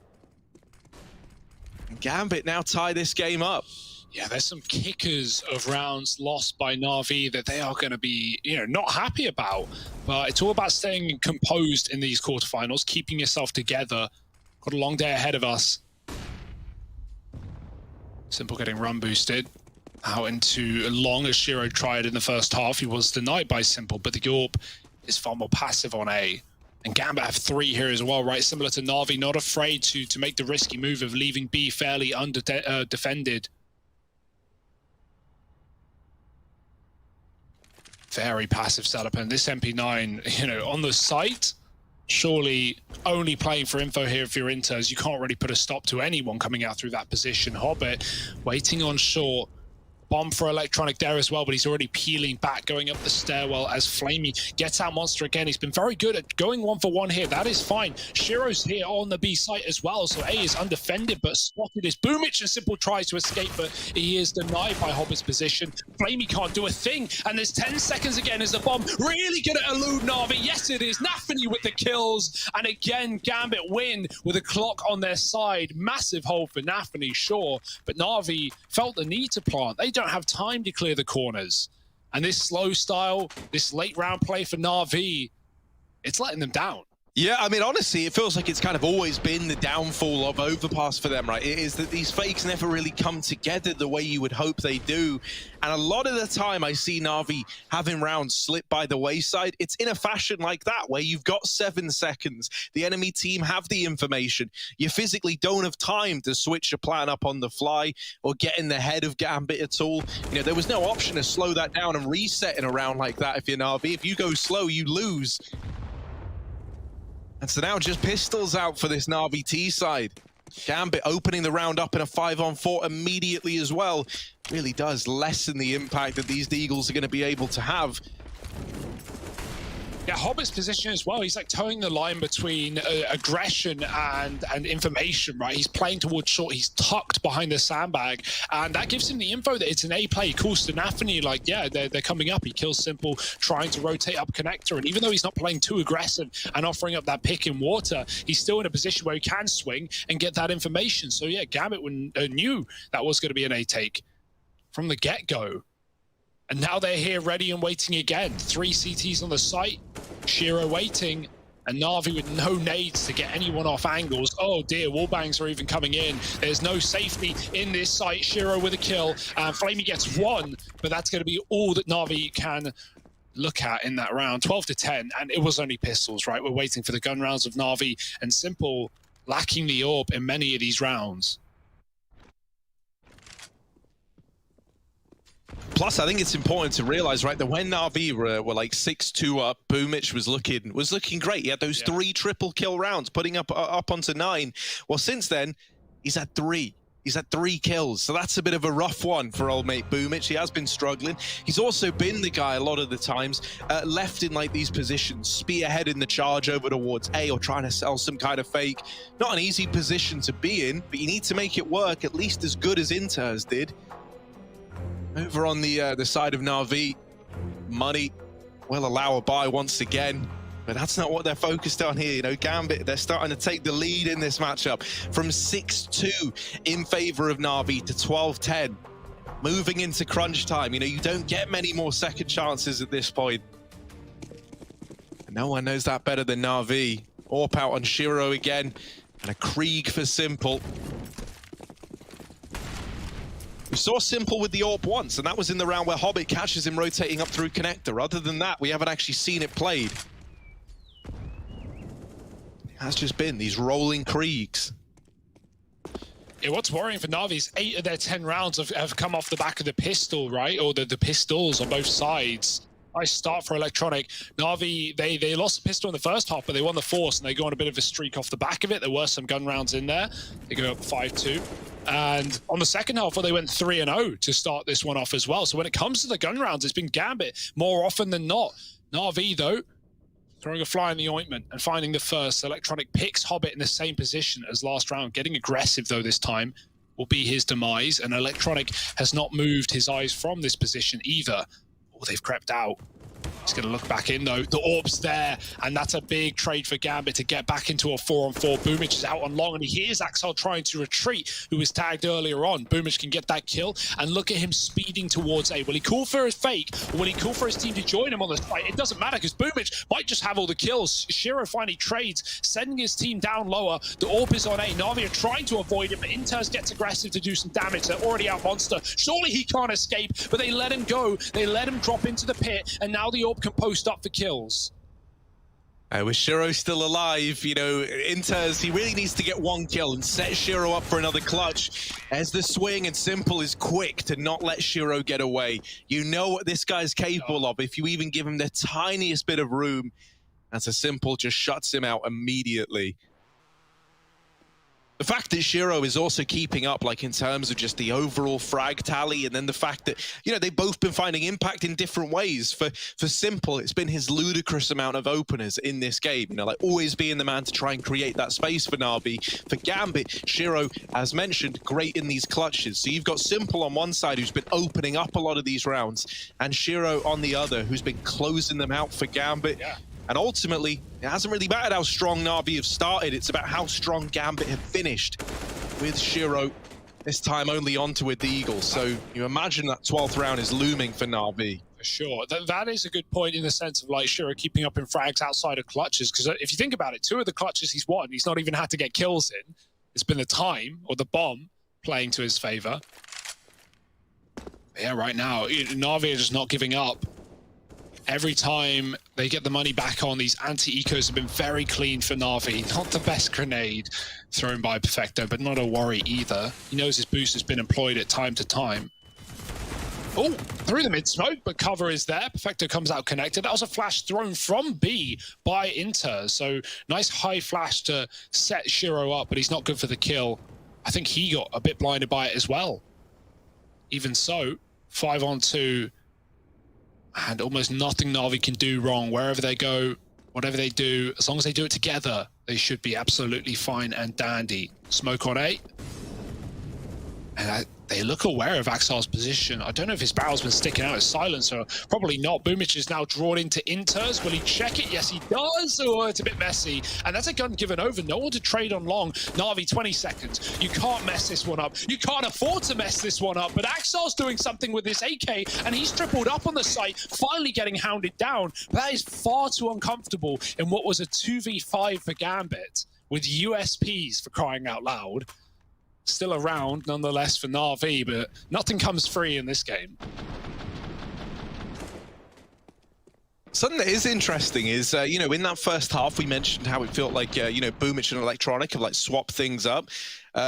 And Gambit now tie this game up. Yeah, there's some kickers of rounds lost by Na'Vi that they are going to be, you know, not happy about. But it's all about staying composed in these quarterfinals, keeping yourself together. Got a long day ahead of us. Simple getting run boosted out into long as Shiro tried in the first half. He was denied by Simple, but the Yorp is far more passive on A. And Gambit have 3 here as well, right? Similar to Na'Vi, not afraid to make the risky move of leaving B fairly defended. Very passive setup, and this MP9, you know, on the site, surely only playing for info here if you're Inters. You can't really put a stop to anyone coming out through that position. Hobbit waiting on short. Bomb for Electronic there as well, but he's already peeling back, going up the stairwell as Flamey gets out Monster again. He's been very good at going 1-for-1 here. That is fine. Shiro's here on the B site as well, so A is undefended, but spotted is Boomich, and Simple tries to escape, but he is denied by Hobbit's position. Flamey can't do a thing, and there's 10 seconds again as the bomb really gonna elude Na'Vi. Yes, it is. Nafany with the kills, and again, Gambit win with a clock on their side. Massive hold for Nafany, sure, but Na'Vi felt the need to plant. They don't have time to clear the corners, and this slow style, this late round play for Na'Vi, it's letting them down. Yeah, I mean, honestly, it feels like it's kind of always been the downfall of Overpass for them, right? It is that these fakes never really come together the way you would hope they do. And a lot of the time I see Na'Vi having rounds slip by the wayside. It's in a fashion like that, where you've got 7 seconds. The enemy team have the information. You physically don't have time to switch your plan up on the fly or get in the head of Gambit at all. You know, there was no option to slow that down and reset in a round like that if you're Na'Vi. If you go slow, you lose. And so now just pistols out for this Na'Vi T side. Gambit opening the round up in a 5-on-4 immediately as well. Really does lessen the impact that these Deagles are going to be able to have. Yeah, Hobbit's position as well, he's like towing the line between aggression and information, right? He's playing towards short, he's tucked behind the sandbag, and that gives him the info that it's an A play. He calls to Nafany, like, yeah, they're coming up. He kills Simple, trying to rotate up connector, and even though he's not playing too aggressive and offering up that pick in water, he's still in a position where he can swing and get that information. So yeah, Gambit knew that was going to be an A take from the get-go. And now they're here ready and waiting again. 3 CTs on the site, Shiro waiting, and Na'Vi with no nades to get anyone off angles. Oh dear, wallbangs are even coming in. There's no safety in this site. Shiro with a kill, and Flamey gets 1, but that's going to be all that Na'Vi can look at in that round. 12-10, and it was only pistols, right? We're waiting for the gun rounds of Na'Vi, and Simple lacking the AWP in many of these rounds. Plus, I think it's important to realize, right, that when Na'Vi were like 6-2 up, Boomich was looking great. He had those 3 triple kill rounds, putting up onto 9. Well, since then, he's had 3. He's had 3 kills, so that's a bit of a rough one for old mate Boomich. He has been struggling. He's also been the guy a lot of the times left in like these positions, spearheading the charge over towards A or trying to sell some kind of fake. Not an easy position to be in, but you need to make it work at least as good as Inters did. Over on the side of Na'Vi, money will allow a buy once again, but that's not what they're focused on here. You know, Gambit, they're starting to take the lead in this matchup from 6-2 in favor of Na'Vi to 12-10. Moving into crunch time, you know, you don't get many more second chances at this point. And no one knows that better than Na'Vi. AWP out on Shiro again, and a Krieg for Simple. We saw Simple with the AWP once, and that was in the round where Hobbit catches him rotating up through connector. Other than that, we haven't actually seen it played. It has just been these rolling Kriegs. Yeah, what's worrying for Na'Vi is 8 of their 10 rounds have come off the back of the pistol, right? Or the pistols on both sides. Nice start for Electronic. Na'Vi, they lost the pistol in the first half, but they won the force, and they go on a bit of a streak off the back of it. There were some gun rounds in there. They go up 5-2. And on the second half, well, they went 3-0 to start this one off as well. So when it comes to the gun rounds, it's been Gambit more often than not. Na'Vi, though, throwing a fly in the ointment and finding the first. Electronic picks Hobbit in the same position as last round. Getting aggressive, though, this time will be his demise. And Electronic has not moved his eyes from this position either. Oh, they've crept out. He's going to look back in, though. The AWP's there, and that's a big trade for Gambit to get back into a 4-on-4. Boomich is out on long, and he hears Axel trying to retreat, who was tagged earlier on. Boomich can get that kill, and look at him speeding towards A. Will he call for his fake, or will he call for his team to join him on the site? It doesn't matter, because Boomich might just have all the kills. Shiro finally trades, sending his team down lower. The AWP is on A. Na'Vi are trying to avoid it, but Inters gets aggressive to do some damage. They're already out Monster. Surely he can't escape, but they let him go. They let him drop into the pit, and now the AWP can post up for kills. With Shiro still alive, you know, Inters, he really needs to get one kill and set Shiro up for another clutch. As the swing, and Simple is quick to not let Shiro get away. You know what this guy's capable of if you even give him the tiniest bit of room. As a Simple just shuts him out immediately. The fact that Shiro is also keeping up, like in terms of just the overall frag tally, and then the fact that, you know, they've both been finding impact in different ways. For Simple, it's been his ludicrous amount of openers in this game, you know, like always being the man to try and create that space for Na'Vi. For Gambit, Shiro, as mentioned, great in these clutches. So you've got Simple on one side, who's been opening up a lot of these rounds, and Shiro on the other, who's been closing them out for Gambit. Yeah. And ultimately, it hasn't really mattered how strong Na'Vi have started. It's about how strong Gambit have finished, with Shiro this time only onto with the Eagles. So you imagine that 12th round is looming for Na'Vi. For sure. That is a good point in the sense of like Shiro keeping up in frags outside of clutches. Because if you think about it, 2 of the clutches he's won, he's not even had to get kills in. It's been the time or the bomb playing to his favor. Yeah, right now, Na'Vi are just not giving up. Every time they get the money back on, these anti-ecos have been very clean for Na'Vi. Not the best grenade thrown by Perfecto, but not a worry either. He knows his boost has been employed at time to time. Oh, through the mid-smoke, but cover is there. Perfecto comes out connected. That was a flash thrown from B by Inter. So nice high flash to set Shiro up, but he's not good for the kill. I think he got a bit blinded by it as well. Even so, 5-on-2. And almost nothing Na'Vi can do wrong. Wherever they go, whatever they do, as long as they do it together, they should be absolutely fine and dandy. Smoke on A. And they look aware of Axar's position. I don't know if his barrel's been sticking out as silencer. Probably not. Boomich is now drawn into Inters. Will he check it? Yes, he does. Oh, it's a bit messy. And that's a gun given over. No one to trade on long. Na'Vi, 20 seconds. You can't mess this one up. You can't afford to mess this one up. But Axar's doing something with this AK, and he's tripled up on the site, finally getting hounded down. That is far too uncomfortable in what was a 2v5 for Gambit, with USPs, for crying out loud. Still around, nonetheless, for Na'Vi, but nothing comes free in this game. Something that is interesting is, you know, in that first half, we mentioned how it felt like, you know, Boomich and Electronic have, like, swapped things up.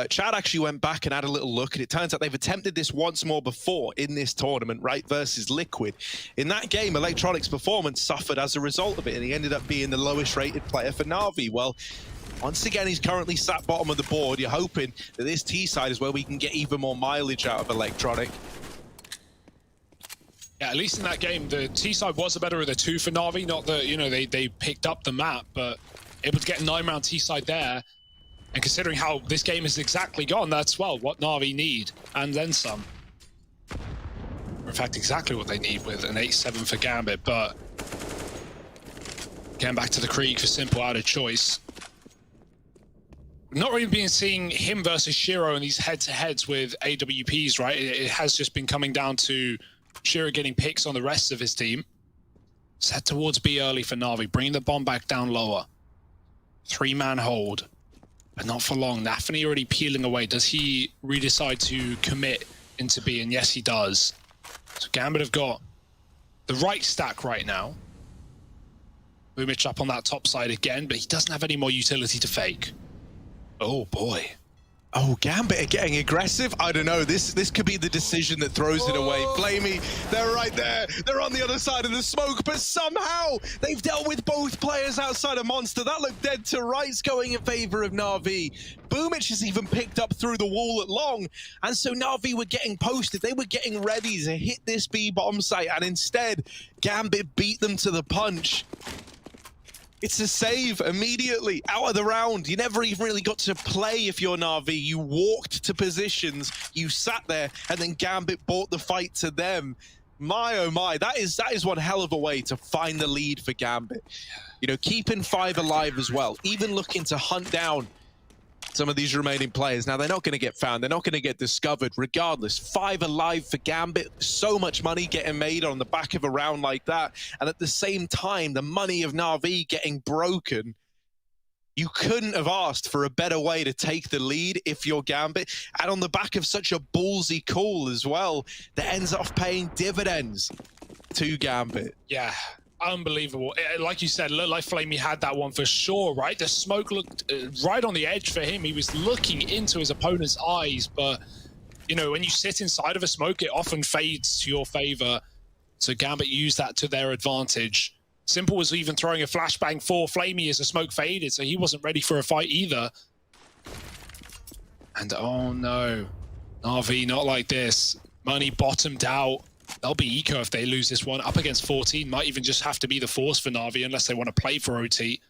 Chad actually went back and had a little look, and it turns out they've attempted this once more before in this tournament, right, versus Liquid. In that game, Electronic's performance suffered as a result of it, and he ended up being the lowest-rated player for Na'Vi. Well, once again, he's currently sat bottom of the board. You're hoping that this T-side is where we can get even more mileage out of Electronic. Yeah, at least in that game, the T-side was the better of the 2 for Na'Vi. Not that, you know, they picked up the map, but able to get a 9-round T-side there. And considering how this game is exactly gone, that's, well, what Na'Vi need, and then some. Or in fact, exactly what they need with an 8-7 for Gambit, but getting back to the Krieg for Simple out of choice. Not really been seeing him versus Shiro in these head-to-heads with AWPs, right? It has just been coming down to Shiro getting picks on the rest of his team. Set towards B early for Na'Vi, bringing the bomb back down lower. 3-man hold, but not for long. Nafany already peeling away. Does he redecide to commit into B? And yes, he does. So Gambit have got the right stack right now. Boomich up on that top side again, but he doesn't have any more utility to fake. Oh boy. Oh, Gambit are getting aggressive? I don't know. This could be the decision that throws it away. Blamey, they're right there. They're on the other side of the smoke, but somehow they've dealt with both players outside of Monster. That looked dead to rights going in favor of Na'Vi. Boomich has even picked up through the wall at long, and so Na'Vi were getting posted. They were getting ready to hit this B bomb site, and instead, Gambit beat them to the punch. It's a save immediately, out of the round. You never even really got to play if you're Na'Vi. You walked to positions, you sat there, and then Gambit brought the fight to them. My, oh my, that is one hell of a way to find the lead for Gambit. You know, keeping 5 alive as well, even looking to hunt down some of these remaining players. Now, they're not going to get found. They're not going to get discovered regardless. 5 alive for Gambit. So much money getting made on the back of a round like that. And at the same time, the money of Na'Vi getting broken. You couldn't have asked for a better way to take the lead if you're Gambit. And on the back of such a ballsy call as well, that ends up paying dividends to Gambit. Yeah. Unbelievable. Like you said, looked like Flamey had that one for sure, right? The smoke looked right on the edge for him. He was looking into his opponent's eyes, but, you know, when you sit inside of a smoke, it often fades to your favor. So Gambit used that to their advantage. Simple was even throwing a flashbang for Flamey as the smoke faded, so he wasn't ready for a fight either. And oh no, Na'Vi not like this. Money bottomed out. They'll be eco if they lose this one. Up against 14, might even just have to be the force for Na'Vi unless they want to play for OT.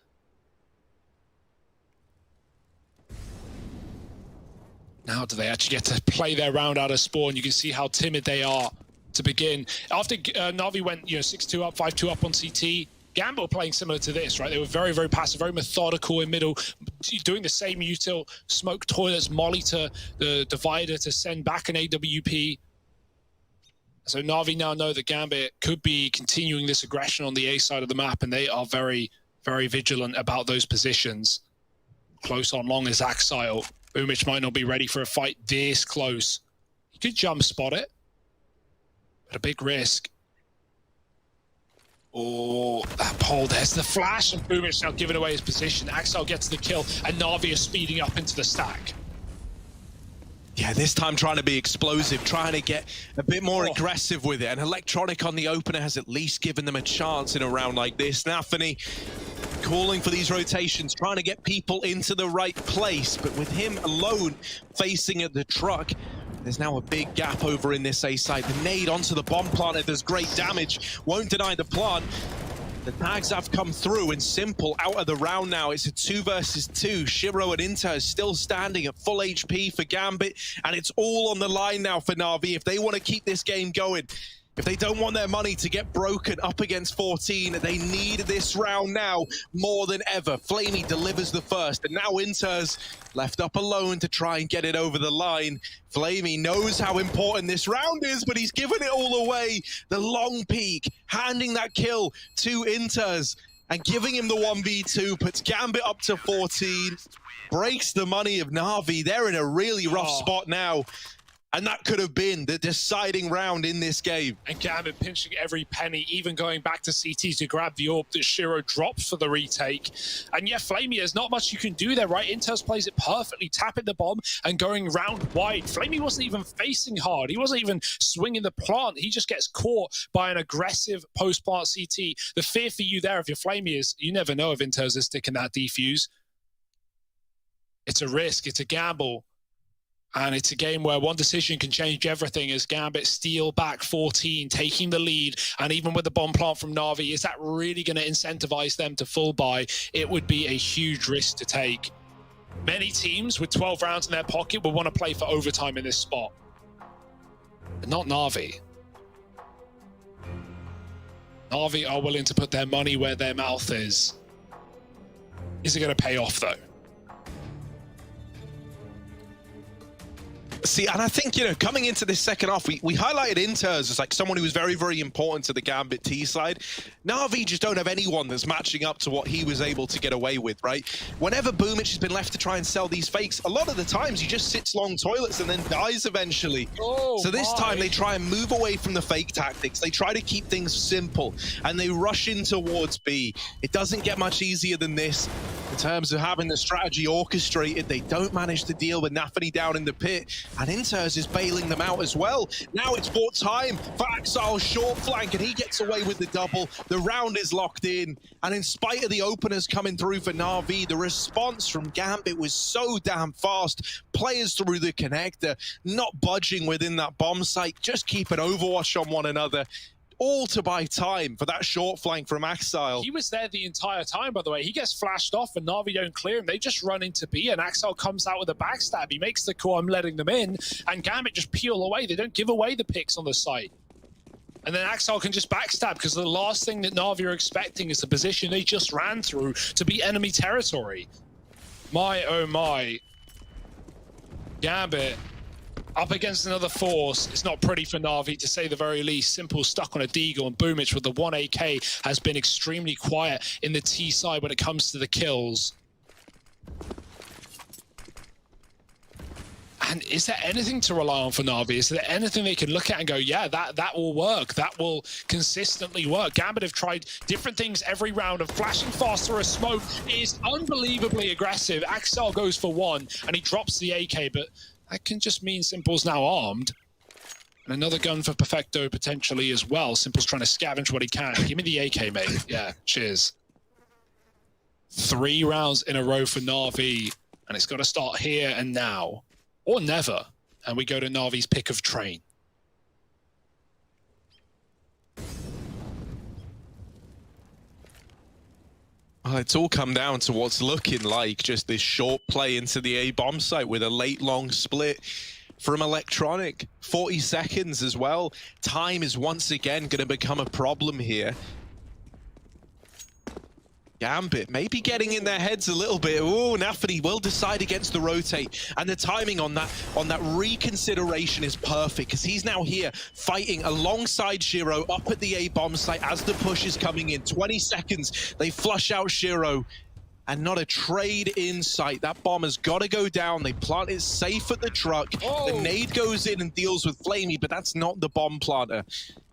Now do they actually get to play their round out of spawn? You can see how timid they are to begin. After Na'Vi went, 6-2 up, 5-2 up on CT, Gambit were playing similar to this, right? They were very, very passive, very methodical in middle, doing the same util, smoke toilets, molly to the divider to send back an AWP. So Na'Vi now know that Gambit could be continuing this aggression on the A side of the map, and they are very, very vigilant about those positions. Close on long is Axile. Boomich might not be ready for a fight this close. He could jump spot it, but a big risk. Oh, that pole, there's the flash, and Boomich now giving away his position. Axile gets the kill, and Na'Vi is speeding up into the stack. Yeah, this time trying to be explosive, trying to get a bit more aggressive with it. And Electronic on the opener has at least given them a chance in a round like this. Nafany calling for these rotations, trying to get people into the right place. But with him alone facing at the truck, there's now a big gap over in this A side. The nade onto the bomb plant, it does great damage. Won't deny the plant. The tags have come through, and Simple out of the round now. It's a 2 versus 2. Shiro and Inter is still standing at full HP for Gambit, and it's all on the line now for Na'Vi. If they want to keep this game going, if they don't want their money to get broken up against 14, they need this round now more than ever. Flamey delivers the first, and now Inter's left up alone to try and get it over the line. Flamey knows how important this round is, but he's given it all away. The long peek, handing that kill to Inter's and giving him the 1v2, puts Gambit up to 14, breaks the money of Na'Vi. They're in a really rough spot now. And that could have been the deciding round in this game. And Gambit pinching every penny, even going back to CT to grab the orb that Shiro drops for the retake. And yeah, Flamey, there's not much you can do there, right? Inters plays it perfectly, tapping the bomb and going round wide. Flamey wasn't even facing hard. He wasn't even swinging the plant. He just gets caught by an aggressive post-plant CT. The fear for you there, if you're Flamey, is you never know if Inters is sticking that defuse. It's a risk, it's a gamble. And it's a game where one decision can change everything as Gambit steal back 14, taking the lead. And even with the bomb plant from Na'Vi, is that really going to incentivize them to full buy? It would be a huge risk to take. Many teams with 12 rounds in their pocket will want to play for overtime in this spot. But not Na'Vi. Na'Vi are willing to put their money where their mouth is. Is it going to pay off, though? See, and I think, coming into this second half, we highlighted Inters as like someone who was very, very important to the Gambit T side. Na'Vi just don't have anyone that's matching up to what he was able to get away with, right? Whenever Boomich has been left to try and sell these fakes, a lot of the times he just sits long toilets and then dies eventually. So this time they try and move away from the fake tactics. They try to keep things simple and they rush in towards B. It doesn't get much easier than this. In terms of having the strategy orchestrated, they don't manage to deal with Nafany down in the pit, and Inters is bailing them out as well. Now it's bought time for Axile's short flank, and he gets away with the double. The round is locked in, and in spite of the openers coming through for Na'Vi, the response from Gambit was so damn fast. Players through the connector, not budging within that bomb site, just keep an overwatch on one another. All to buy time for that short flank from Axile. He was there the entire time, by the way. He gets flashed off and Na'Vi don't clear him. They just run into B and Axile comes out with a backstab. He makes the call, I'm letting them in, and Gambit just peel away. They don't give away the picks on the site. And then Axile can just backstab because the last thing that Na'Vi are expecting is the position they just ran through to be enemy territory. My, oh my. Gambit up against another force. It's not pretty for Na'Vi, to say the very least. Simple stuck on a deagle, and Boomich with the 1 AK has been extremely quiet in the T side when it comes to the kills. And is there anything to rely on for Na'Vi? Is there anything they can look at and go, yeah, that will work. That will consistently work. Gambit have tried different things every round of flashing fast through a smoke. It is unbelievably aggressive. Axel goes for one and he drops the AK, but that can just mean Simple's now armed. And another gun for Perfecto potentially as well. Simple's trying to scavenge what he can. Give me the AK, mate. Yeah, cheers. 3 rounds in a row for Na'Vi, and it's got to start here and now. Or never. And we go to Na'Vi's pick of train. It's all come down to what's looking like just this short play into the A bomb site with a late long split from Electronic. 40 seconds as well. Time is once again going to become a problem here. Gambit maybe getting in their heads a little bit. Oh, Nafany will decide against the rotate, and the timing on that reconsideration is perfect because he's now here fighting alongside Shiro up at the A bomb site as the push is coming in. 20 seconds, they flush out Shiro, and not a trade in sight. That bomb has got to go down. They plant it safe at the truck. Oh. The nade goes in and deals with Flamey, but that's not the bomb planter.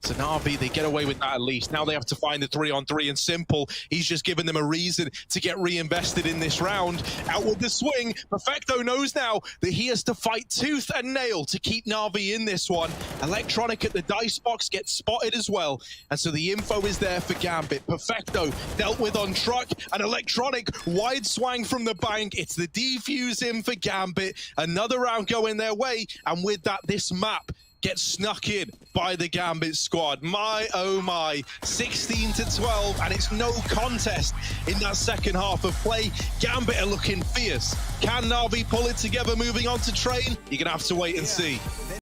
So Na'Vi, they get away with that at least. Now they have to find the 3-on-3, and Simple, he's just given them a reason to get reinvested in this round. Out with the swing. Perfecto knows now that he has to fight tooth and nail to keep Na'Vi in this one. Electronic at the dice box gets spotted as well. And so the info is there for Gambit. Perfecto dealt with on truck, and Electronic wide swang from the bank. It's the defuse in for Gambit. Another round going their way, and with that, this map gets snuck in by the Gambit squad. My, oh my, 16-12, and it's no contest in that second half of play. Gambit are looking fierce. Can Na'Vi pull it together moving on to train? You're going to have to wait and see.